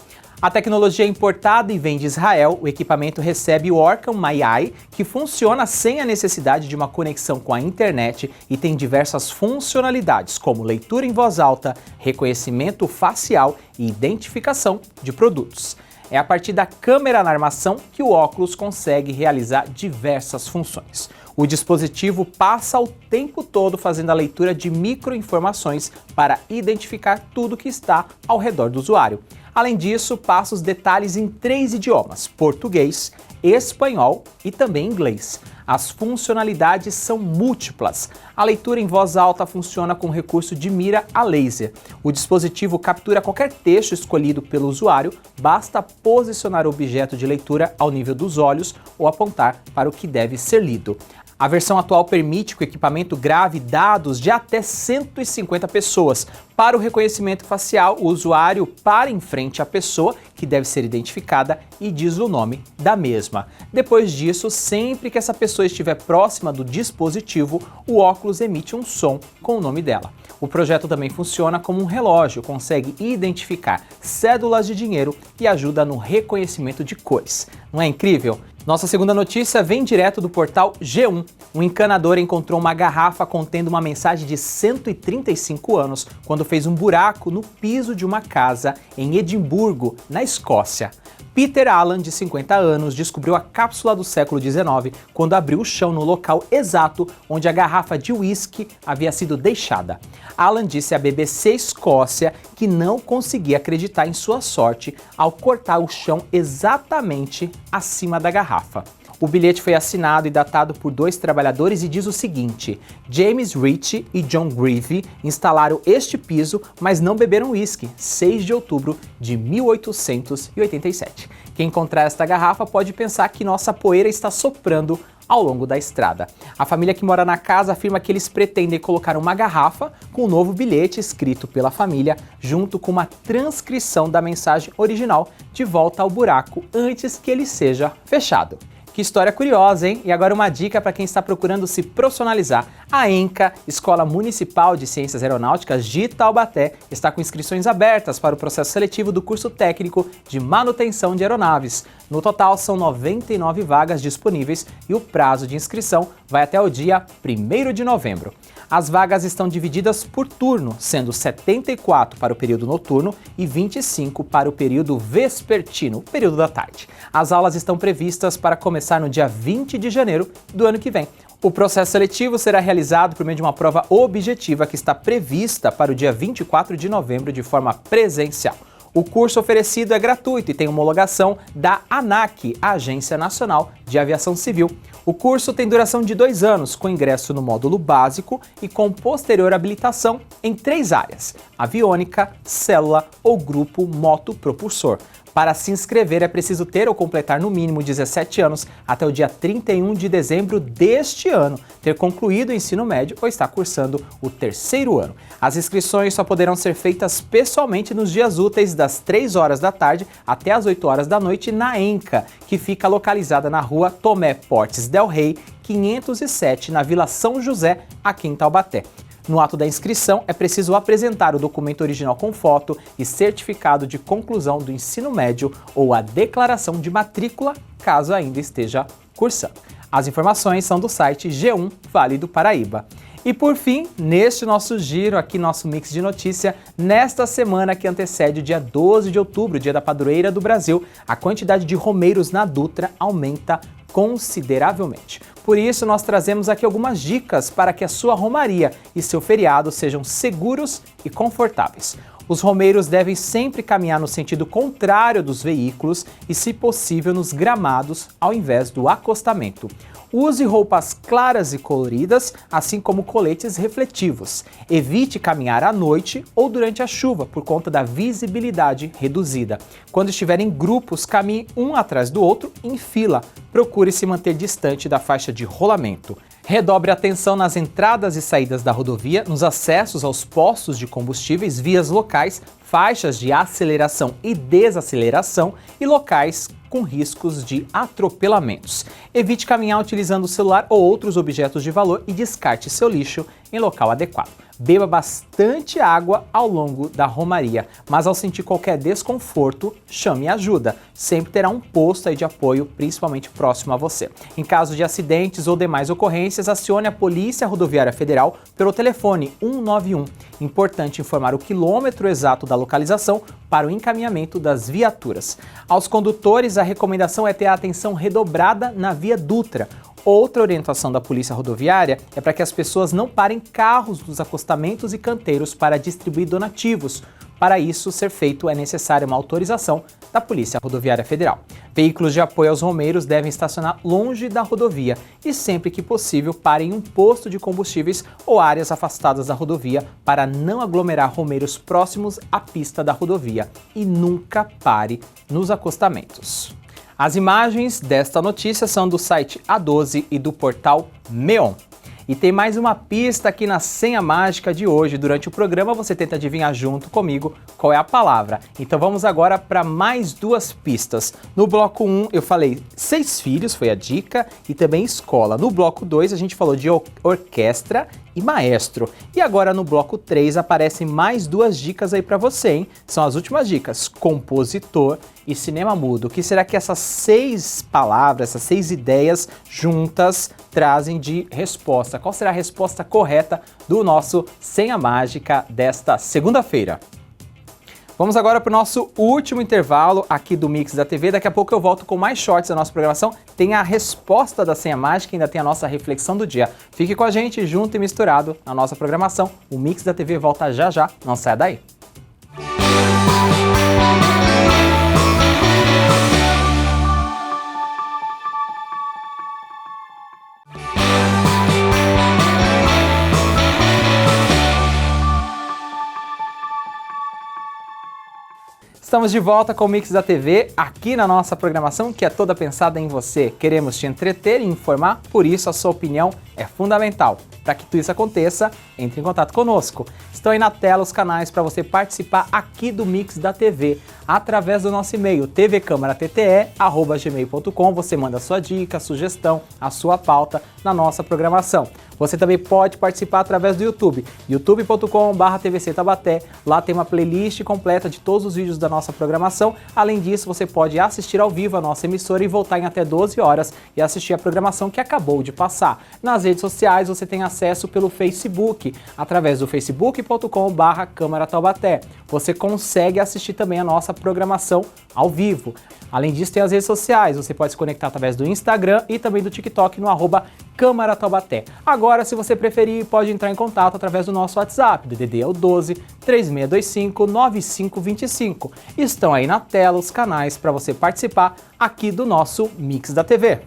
A tecnologia é importada e vem de Israel. O equipamento recebe o Orcam MyEye, que funciona sem a necessidade de uma conexão com a internet e tem diversas funcionalidades, como leitura em voz alta, reconhecimento facial e identificação de produtos. É a partir da câmera na armação que o óculos consegue realizar diversas funções. O dispositivo passa o tempo todo fazendo a leitura de microinformações para identificar tudo que está ao redor do usuário. Além disso, passa os detalhes em 3 idiomas: português, espanhol e também inglês. As funcionalidades são múltiplas. A leitura em voz alta funciona com recurso de mira a laser. O dispositivo captura qualquer texto escolhido pelo usuário, basta posicionar o objeto de leitura ao nível dos olhos ou apontar para o que deve ser lido. A versão atual permite que o equipamento grave dados de até 150 pessoas. Para o reconhecimento facial, o usuário para em frente à pessoa, que deve ser identificada, e diz o nome da mesma. Depois disso, sempre que essa pessoa estiver próxima do dispositivo, o óculos emite um som com o nome dela. O projeto também funciona como um relógio, consegue identificar cédulas de dinheiro e ajuda no reconhecimento de cores. Não é incrível? Nossa segunda notícia vem direto do portal G1. Um encanador encontrou uma garrafa contendo uma mensagem de 135 anos quando fez um buraco no piso de uma casa em Edimburgo, na Escócia. Peter Allen, de 50 anos, descobriu a cápsula do século XIX quando abriu o chão no local exato onde a garrafa de uísque havia sido deixada. Allen disse à BBC Escócia que não conseguia acreditar em sua sorte ao cortar o chão exatamente acima da garrafa. O bilhete foi assinado e datado por 2 trabalhadores e diz o seguinte: James Ritchie e John Greavy instalaram este piso, mas não beberam uísque, 6 de outubro de 1887. Quem encontrar esta garrafa pode pensar que nossa poeira está soprando ao longo da estrada. A família que mora na casa afirma que eles pretendem colocar uma garrafa com um novo bilhete escrito pela família, junto com uma transcrição da mensagem original de volta ao buraco antes que ele seja fechado. Que história curiosa, hein? E agora uma dica para quem está procurando se profissionalizar. A ENCA, Escola Municipal de Ciências Aeronáuticas de Taubaté, está com inscrições abertas para o processo seletivo do curso técnico de manutenção de aeronaves. No total, são 99 vagas disponíveis e o prazo de inscrição vai até o dia 1º de novembro. As vagas estão divididas por turno, sendo 74 para o período noturno e 25 para o período vespertino, o período da tarde. As aulas estão previstas para começar no dia 20 de janeiro do ano que vem. O processo seletivo será realizado por meio de uma prova objetiva que está prevista para o dia 24 de novembro de forma presencial. O curso oferecido é gratuito e tem homologação da ANAC, a Agência Nacional de Aviação Civil. O curso tem duração de 2 anos, com ingresso no módulo básico e com posterior habilitação em 3 áreas: aviônica, célula ou grupo motopropulsor. Para se inscrever é preciso ter ou completar no mínimo 17 anos até o dia 31 de dezembro deste ano, ter concluído o ensino médio ou estar cursando o 3º ano. As inscrições só poderão ser feitas pessoalmente nos dias úteis das 3 horas da tarde até as 8 horas da noite na ENCA, que fica localizada na rua Tomé Portes del Rey, 507, na Vila São José, aqui em Taubaté. No ato da inscrição, é preciso apresentar o documento original com foto e certificado de conclusão do ensino médio ou a declaração de matrícula, caso ainda esteja cursando. As informações são do site G1 Vale do Paraíba. E por fim, neste nosso giro, aqui nosso mix de notícia, nesta semana que antecede o dia 12 de outubro, dia da padroeira do Brasil, a quantidade de romeiros na Dutra aumenta consideravelmente. Por isso, nós trazemos aqui algumas dicas para que a sua romaria e seu feriado sejam seguros e confortáveis. Os romeiros devem sempre caminhar no sentido contrário dos veículos e, se possível, nos gramados, ao invés do acostamento. Use roupas claras e coloridas, assim como coletes refletivos. Evite caminhar à noite ou durante a chuva, por conta da visibilidade reduzida. Quando estiver em grupos, caminhe um atrás do outro em fila. Procure se manter distante da faixa de rolamento. Redobre a atenção nas entradas e saídas da rodovia, nos acessos aos postos de combustíveis, vias locais, faixas de aceleração e desaceleração e locais com riscos de atropelamentos. Evite caminhar utilizando o celular ou outros objetos de valor e descarte seu lixo em local adequado. Beba bastante água ao longo da romaria, mas ao sentir qualquer desconforto, chame ajuda. Sempre terá um posto aí de apoio, principalmente próximo a você. Em caso de acidentes ou demais ocorrências, acione a Polícia Rodoviária Federal pelo telefone 191. Importante informar o quilômetro exato da localização para o encaminhamento das viaturas. Aos condutores, a recomendação é ter a atenção redobrada na Via Dutra. Outra orientação da Polícia Rodoviária é para que as pessoas não parem carros nos acostamentos e canteiros para distribuir donativos. Para isso ser feito, é necessária uma autorização da Polícia Rodoviária Federal. Veículos de apoio aos romeiros devem estacionar longe da rodovia e, sempre que possível, parem em um posto de combustíveis ou áreas afastadas da rodovia para não aglomerar romeiros próximos à pista da rodovia e nunca pare nos acostamentos. As imagens desta notícia são do site A12 e do portal Meon. E tem mais uma pista aqui na senha mágica de hoje. Durante o programa você tenta adivinhar junto comigo qual é a palavra. Então vamos agora para mais duas pistas. No bloco 1 eu falei 6 filhos, foi a dica, e também escola. No bloco 2 a gente falou de orquestra e maestro. E agora no bloco 3 aparecem mais duas dicas aí para você, hein? São as últimas dicas, compositor e cinema mudo. O que será que essas 6 palavras, essas 6 ideias juntas trazem de resposta? Qual será a resposta correta do nosso Senha Mágica desta segunda-feira? Vamos agora para o nosso último intervalo aqui do Mix da TV. Daqui a pouco eu volto com mais shorts da nossa programação. Tem a resposta da senha mágica e ainda tem a nossa reflexão do dia. Fique com a gente, junto e misturado na nossa programação. O Mix da TV volta já já, não saia daí. Estamos de volta com o Mix da TV, aqui na nossa programação, que é toda pensada em você. Queremos te entreter e informar, por isso a sua opinião é fundamental. Para que tudo isso aconteça, entre em contato conosco. Estão aí na tela os canais para você participar aqui do Mix da TV, através do nosso e-mail tvcamara.tte@gmail.com. Você manda a sua dica, a sugestão, a sua pauta na nossa programação. Você também pode participar através do YouTube, youtube.com/tvctaubaté. Lá tem uma playlist completa de todos os vídeos da nossa programação. Além disso, você pode assistir ao vivo a nossa emissora e voltar em até 12 horas e assistir a programação que acabou de passar. Nas redes sociais, você tem acesso pelo Facebook, através do facebook.com/Câmara Taubaté. Você consegue assistir também a nossa programação ao vivo. Além disso, tem as redes sociais, você pode se conectar através do Instagram e também do TikTok no @Câmara Taubaté. Agora, se você preferir, pode entrar em contato através do nosso WhatsApp, DDD é o 12 3625 9525. Estão aí na tela os canais para você participar aqui do nosso Mix da TV.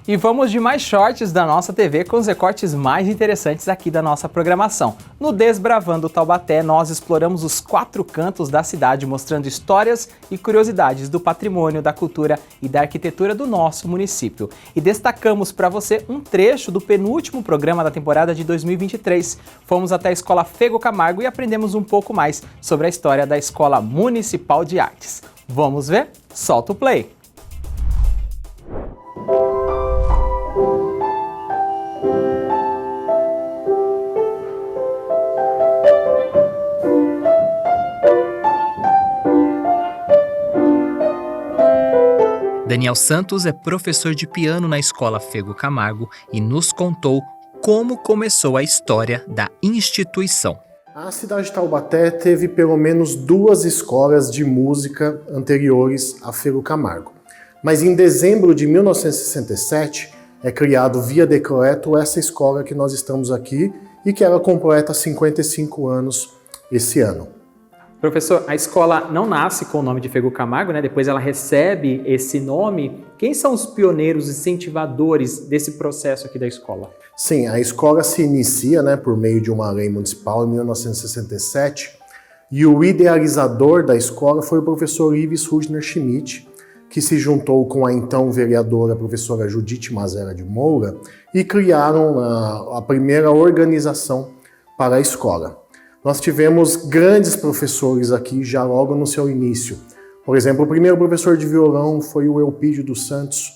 E vamos de mais shorts da nossa TV com os recortes mais interessantes aqui da nossa programação. No Desbravando Taubaté, nós exploramos os 4 cantos da cidade, mostrando histórias e curiosidades do patrimônio, da cultura e da arquitetura do nosso município. E destacamos para você um trecho do penúltimo programa da temporada de 2023. Fomos até a Escola Fego Camargo e aprendemos um pouco mais sobre a história da Escola Municipal de Artes. Vamos ver? Solta o play! Daniel Santos é professor de piano na Escola Fego Camargo e nos contou como começou a história da instituição. A cidade de Taubaté teve pelo menos 2 escolas de música anteriores a Fego Camargo. Mas em dezembro de 1967 é criado via decreto essa escola que nós estamos aqui e que ela completa 55 anos esse ano. Professor, a escola não nasce com o nome de Fego Camargo, né? Depois ela recebe esse nome. Quem são os pioneiros, incentivadores desse processo aqui da escola? Sim, a escola se inicia, né, por meio de uma lei municipal em 1967, e o idealizador da escola foi o professor Ives Rudner Schmidt, que se juntou com a então vereadora professora Judite Mazera de Moura e criaram a primeira organização para a escola. Nós tivemos grandes professores aqui já logo no seu início. Por exemplo, o primeiro professor de violão foi o Eupídio dos Santos,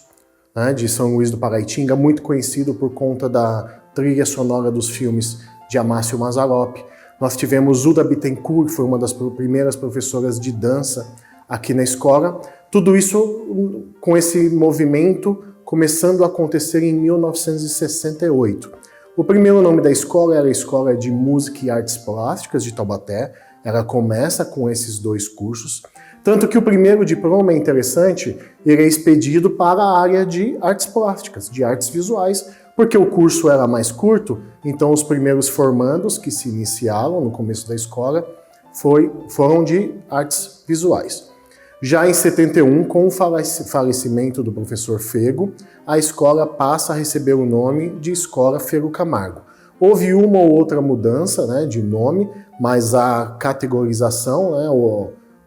né, de São Luís do Paraitinga, muito conhecido por conta da trilha sonora dos filmes de Amácio Mazzaropi. Nós tivemos Uda Bittencourt, que foi uma das primeiras professoras de dança aqui na escola. Tudo isso com esse movimento começando a acontecer em 1968. O primeiro nome da escola era a Escola de Música e Artes Plásticas de Taubaté. Ela começa com esses 2 cursos. Tanto que o primeiro diploma, é interessante, ele é expedido para a área de artes plásticas, de artes visuais, porque o curso era mais curto, então os primeiros formandos que se iniciaram no começo da escola foram de artes visuais. Já em 71, com o falecimento do professor Fego, a escola passa a receber o nome de Escola Fego Camargo. Houve uma ou outra mudança, né, de nome, mas a categorização, né,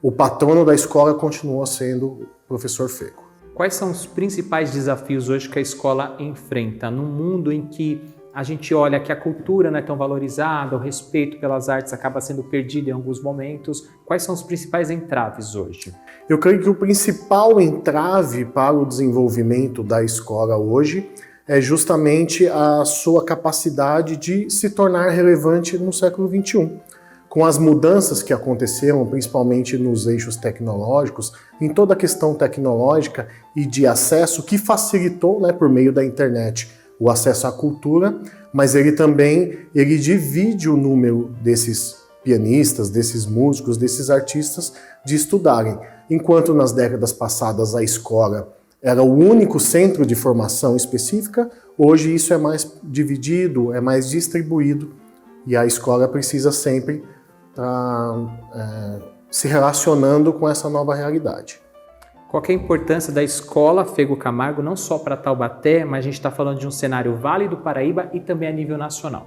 o patrono da escola continuou sendo o professor Fego. Quais são os principais desafios hoje que a escola enfrenta num mundo em que a gente olha que a cultura não é tão valorizada, o respeito pelas artes acaba sendo perdido em alguns momentos? Quais são os principais entraves hoje? Eu creio que o principal entrave para o desenvolvimento da escola hoje é justamente a sua capacidade de se tornar relevante no século XXI. Com as mudanças que aconteceram, principalmente nos eixos tecnológicos, em toda a questão tecnológica e de acesso, que facilitou, né, por meio da internet, o acesso à cultura, mas ele divide o número desses pianistas, desses músicos, desses artistas de estudarem. Enquanto nas décadas passadas a escola era o único centro de formação específica, hoje isso é mais dividido, é mais distribuído, e a escola precisa sempre estar se relacionando com essa nova realidade. Qual que é a importância da escola Fego Camargo, não só para Taubaté, mas a gente está falando de um cenário Vale do Paraíba e também a nível nacional?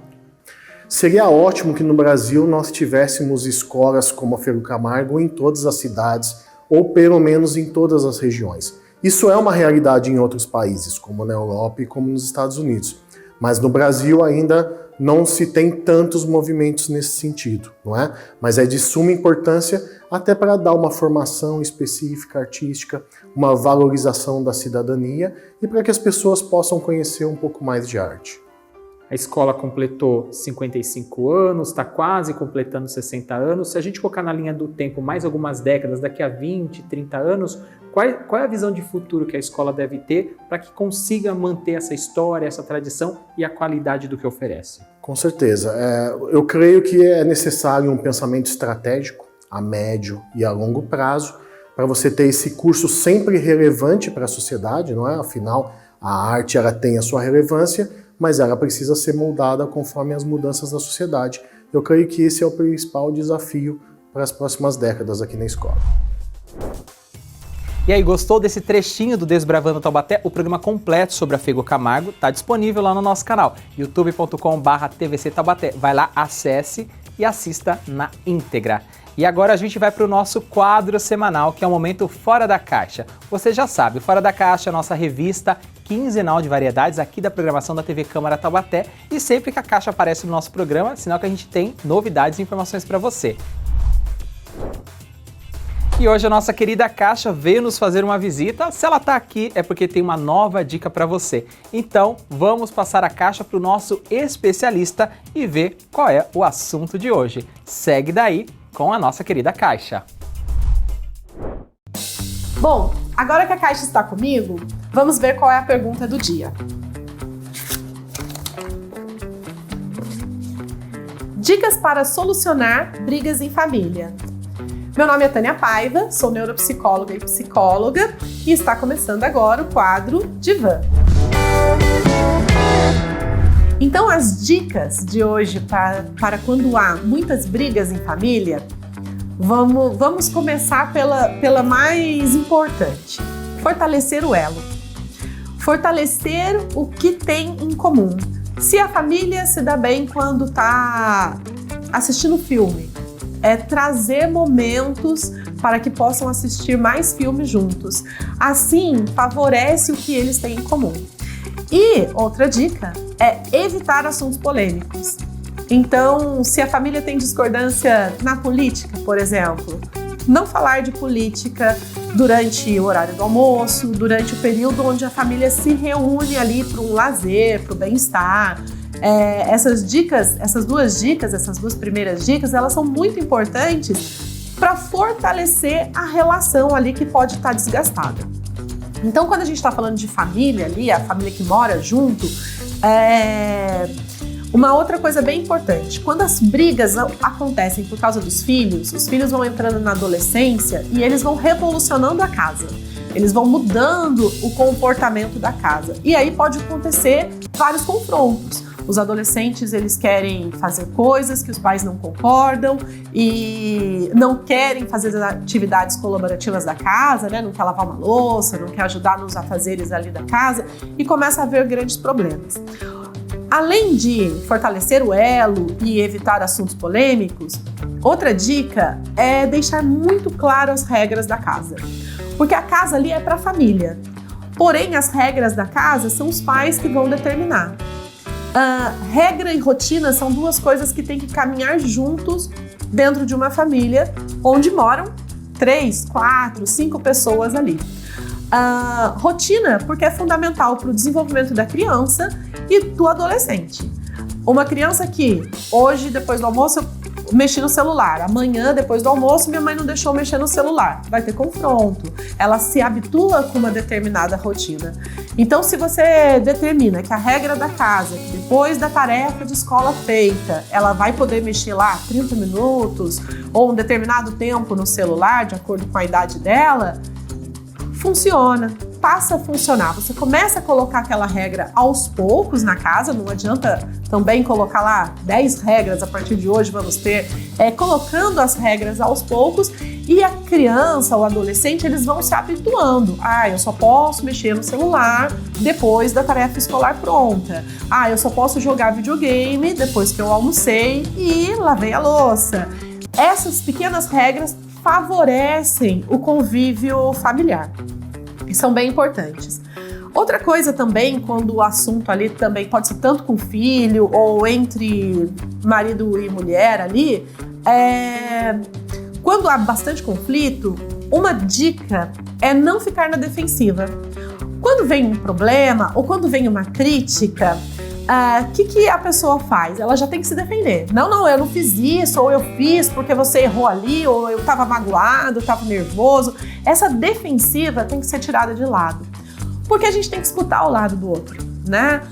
Seria ótimo que no Brasil nós tivéssemos escolas como a Fego Camargo em todas as cidades, ou pelo menos em todas as regiões. Isso é uma realidade em outros países, como na Europa e como nos Estados Unidos. Mas no Brasil ainda não se tem tantos movimentos nesse sentido, não é? Mas é de suma importância até para dar uma formação específica, artística, uma valorização da cidadania e para que as pessoas possam conhecer um pouco mais de arte. A escola completou 55 anos, está quase completando 60 anos. Se a gente colocar na linha do tempo mais algumas décadas, daqui a 20, 30 anos, qual é a visão de futuro que a escola deve ter para que consiga manter essa história, essa tradição e a qualidade do que oferece? Com certeza. Eu creio que é necessário um pensamento estratégico a médio e a longo prazo para você ter esse curso sempre relevante para a sociedade, não é? Afinal, a arte ela tem a sua relevância, mas ela precisa ser moldada conforme as mudanças da sociedade. Eu creio que esse é o principal desafio para as próximas décadas aqui na escola. E aí, gostou desse trechinho do Desbravando Taubaté? O programa completo sobre a Fego Camargo está disponível lá no nosso canal, youtube.com/tvc Taubaté. Vai lá, acesse e assista na íntegra. E agora a gente vai para o nosso quadro semanal, que é o Momento Fora da Caixa. Você já sabe, Fora da Caixa é a nossa revista quinzenal de variedades aqui da programação da TV Câmara Taubaté. E sempre que a caixa aparece no nosso programa, sinal que a gente tem novidades e informações para você. E hoje a nossa querida Caixa veio nos fazer uma visita. Se ela está aqui é porque tem uma nova dica para você. Então vamos passar a caixa para o nosso especialista e ver qual é o assunto de hoje. Segue daí com a nossa querida Caixa. Bom, agora que a Caixa está comigo, vamos ver qual é a pergunta do dia. Dicas para solucionar brigas em família. Meu nome é Tânia Paiva, sou neuropsicóloga e psicóloga e está começando agora o quadro Divã. Então, as dicas de hoje para quando há muitas brigas em família, Vamos começar pela mais importante. Fortalecer o elo. Fortalecer o que tem em comum. Se a família se dá bem quando está assistindo filme, é trazer momentos para que possam assistir mais filmes juntos. Assim, favorece o que eles têm em comum. E outra dica é evitar assuntos polêmicos. Então, se a família tem discordância na política, por exemplo, não falar de política durante o horário do almoço, durante o período onde a família se reúne ali para um lazer, para o bem-estar. Essas duas primeiras dicas, elas são muito importantes para fortalecer a relação ali que pode estar desgastada. Então, quando a gente está falando de família ali, a família que mora junto, uma outra coisa bem importante, quando as brigas acontecem por causa dos filhos, os filhos vão entrando na adolescência e eles vão revolucionando a casa. Eles vão mudando o comportamento da casa. E aí pode acontecer vários confrontos. Os adolescentes, eles querem fazer coisas que os pais não concordam e não querem fazer as atividades colaborativas da casa, né? Não quer lavar uma louça, não quer ajudar nos afazeres ali da casa e começa a haver grandes problemas. Além de fortalecer o elo e evitar assuntos polêmicos, outra dica é deixar muito claro as regras da casa. Porque a casa ali é para a família. Porém, as regras da casa são os pais que vão determinar. Regra e rotina são duas coisas que têm que caminhar juntos dentro de uma família onde moram 3, 4, 5 pessoas ali. Rotina, porque é fundamental para o desenvolvimento da criança e do adolescente. Uma criança que hoje, depois do almoço, eu mexi no celular. Amanhã, depois do almoço, minha mãe não deixou mexer no celular. Vai ter confronto. Ela se habitua com uma determinada rotina. Então, se você determina que a regra da casa, que depois da tarefa de escola feita, ela vai poder mexer lá 30 minutos ou um determinado tempo no celular, de acordo com a idade dela, funciona, passa a funcionar. Você começa a colocar aquela regra aos poucos na casa, não adianta também colocar lá 10 regras, a partir de hoje vamos ter, colocando as regras aos poucos e a criança, o adolescente, eles vão se habituando. Eu só posso mexer no celular depois da tarefa escolar pronta. Eu só posso jogar videogame depois que eu almocei e lavei a louça. Essas pequenas regras favorecem o convívio familiar e são bem importantes. Outra coisa também, quando o assunto ali também pode ser tanto com filho ou entre marido e mulher ali, quando há bastante conflito, uma dica é não ficar na defensiva. Quando vem um problema ou quando vem uma crítica, que a pessoa faz? Ela já tem que se defender. Não, eu não fiz isso, ou eu fiz porque você errou ali, ou eu estava magoado, eu estava nervoso. Essa defensiva tem que ser tirada de lado. Porque a gente tem que escutar o lado do outro, né?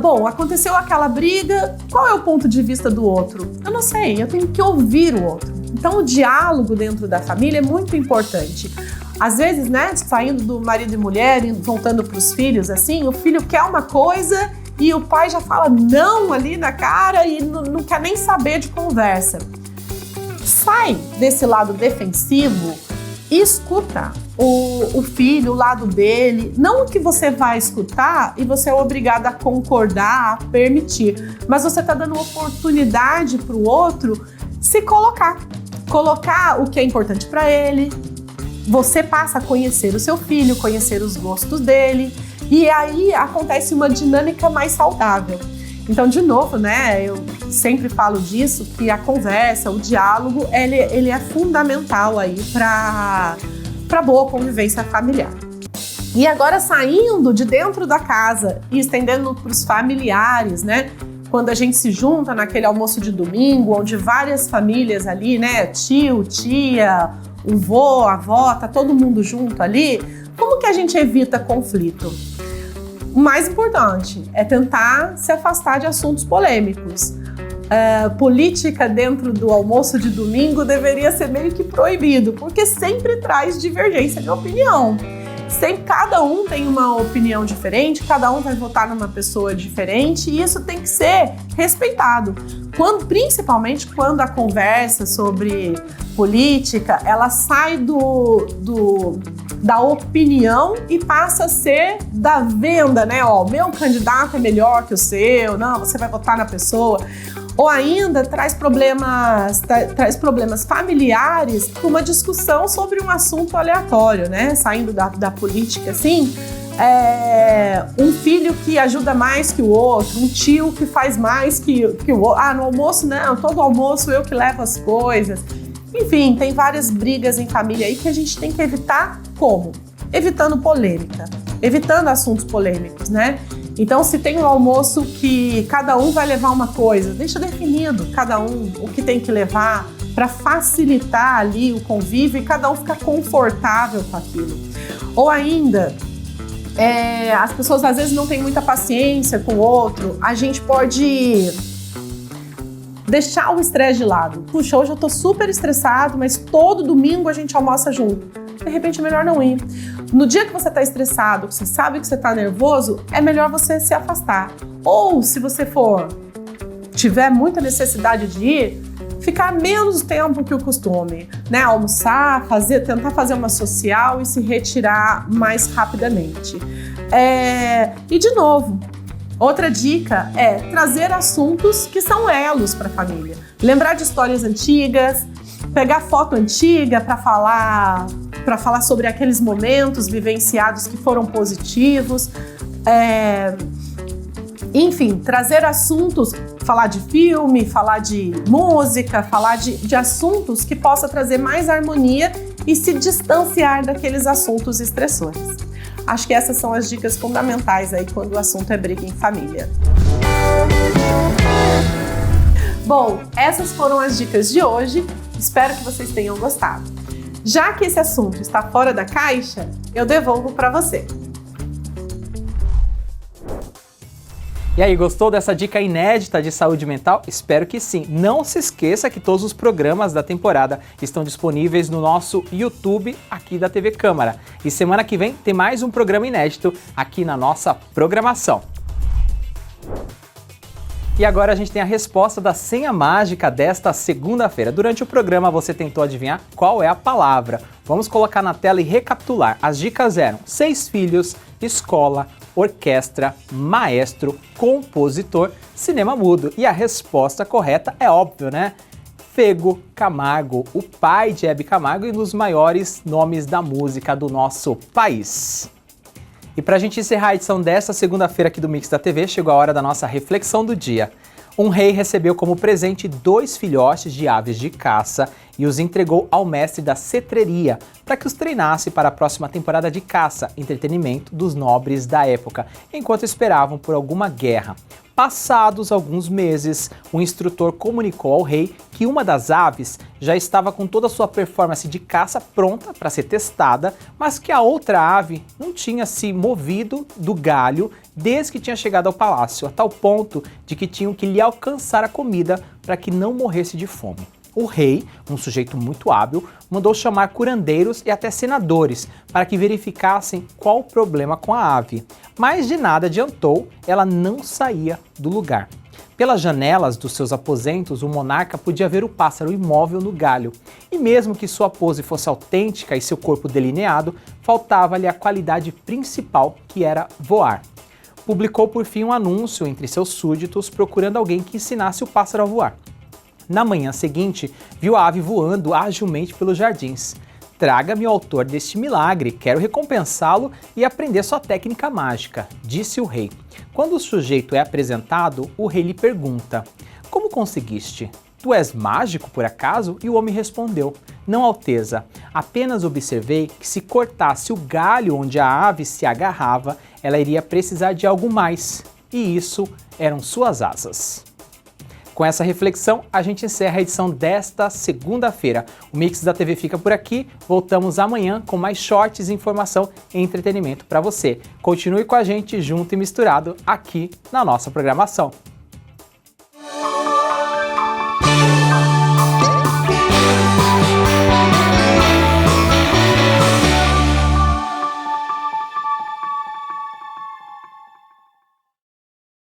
Bom, aconteceu aquela briga, qual é o ponto de vista do outro? Eu não sei, eu tenho que ouvir o outro. Então o diálogo dentro da família é muito importante. Às vezes, né, saindo do marido e mulher e voltando para os filhos, assim, o filho quer uma coisa e o pai já fala não ali na cara e não quer nem saber de conversa. Sai desse lado defensivo e escuta o filho, o lado dele. Não o que você vai escutar e você é obrigado a concordar, a permitir, mas você está dando oportunidade para o outro se colocar o que é importante para ele. Você passa a conhecer o seu filho, conhecer os gostos dele, e aí acontece uma dinâmica mais saudável. Então, de novo, né, eu sempre falo disso, que a conversa, o diálogo, ele é fundamental aí para boa convivência familiar. E agora, saindo de dentro da casa e estendendo para os familiares, né, quando a gente se junta naquele almoço de domingo, onde várias famílias ali, né, tio, tia, o vô, a avó, tá todo mundo junto ali, como que a gente evita conflito? O mais importante é tentar se afastar de assuntos polêmicos. Política dentro do almoço de domingo deveria ser meio que proibido, porque sempre traz divergência de opinião. sempre cada um tem uma opinião diferente, cada um vai votar numa pessoa diferente e isso tem que ser respeitado. Principalmente quando a conversa sobre política, ela sai da opinião e passa a ser da venda, né? Ó, meu candidato é melhor que o seu, não, você vai votar na pessoa. Ou ainda traz problemas familiares com uma discussão sobre um assunto aleatório, né? Saindo da política, assim, um filho que ajuda mais que o outro, um tio que faz mais que o outro. Ah, no almoço não, todo almoço eu que levo as coisas. Enfim, tem várias brigas em família aí que a gente tem que evitar como? Evitando polêmica, evitando assuntos polêmicos, né? Então, se tem um almoço que cada um vai levar uma coisa, deixa definido cada um o que tem que levar para facilitar ali o convívio e cada um ficar confortável com aquilo. Ou ainda, as pessoas às vezes não têm muita paciência com o outro, a gente pode deixar o estresse de lado. Puxa, hoje eu tô super estressado, mas todo domingo a gente almoça junto. De repente é melhor não ir. No dia que você tá estressado, que você sabe que você tá nervoso, é melhor você se afastar. Ou se você tiver muita necessidade de ir, ficar menos tempo que o costume, né? Almoçar, tentar fazer uma social e se retirar mais rapidamente. E de novo, outra dica é trazer assuntos que são elos para a família. Lembrar de histórias antigas, pegar foto antiga para falar sobre aqueles momentos vivenciados que foram positivos. Enfim, trazer assuntos, falar de filme, falar de música, falar de assuntos que possa trazer mais harmonia e se distanciar daqueles assuntos estressores. Acho que essas são as dicas fundamentais aí quando o assunto é briga em família. Bom, essas foram as dicas de hoje. Espero que vocês tenham gostado. Já que esse assunto está fora da caixa, eu devolvo para você. E aí, gostou dessa dica inédita de saúde mental? Espero que sim. Não se esqueça que todos os programas da temporada estão disponíveis no nosso YouTube aqui da TV Câmara. E semana que vem tem mais um programa inédito aqui na nossa programação. E agora a gente tem a resposta da senha mágica desta segunda-feira. Durante o programa você tentou adivinhar qual é a palavra. Vamos colocar na tela e recapitular. As dicas eram 6 filhos, escola, orquestra, maestro, compositor, cinema mudo. E a resposta correta é óbvio, né? Fego Camargo, o pai de Hebe Camargo e um dos maiores nomes da música do nosso país. E para a gente encerrar a edição desta segunda-feira aqui do Mix da TV, chegou a hora da nossa reflexão do dia. Um rei recebeu como presente 2 filhotes de aves de caça e os entregou ao mestre da cetreria para que os treinasse para a próxima temporada de caça, entretenimento dos nobres da época, enquanto esperavam por alguma guerra. Passados alguns meses, o instrutor comunicou ao rei que uma das aves já estava com toda a sua performance de caça pronta para ser testada, mas que a outra ave não tinha se movido do galho desde que tinha chegado ao palácio, a tal ponto de que tinham que lhe alcançar a comida para que não morresse de fome. O rei, um sujeito muito hábil, mandou chamar curandeiros e até senadores para que verificassem qual o problema com a ave. Mas de nada adiantou, ela não saía do lugar. Pelas janelas dos seus aposentos, o monarca podia ver o pássaro imóvel no galho. E mesmo que sua pose fosse autêntica e seu corpo delineado, faltava-lhe a qualidade principal, que era voar. Publicou por fim um anúncio entre seus súditos procurando alguém que ensinasse o pássaro a voar. Na manhã seguinte, viu a ave voando agilmente pelos jardins. Traga-me o autor deste milagre, quero recompensá-lo e aprender sua técnica mágica, disse o rei. Quando o sujeito é apresentado, o rei lhe pergunta: como conseguiste? Tu és mágico, por acaso? E o homem respondeu: não, Alteza, apenas observei que se cortasse o galho onde a ave se agarrava, ela iria precisar de algo mais. E isso eram suas asas. Com essa reflexão, a gente encerra a edição desta segunda-feira. O Mix da TV fica por aqui. Voltamos amanhã com mais shorts, informação e entretenimento para você. Continue com a gente junto e misturado aqui na nossa programação.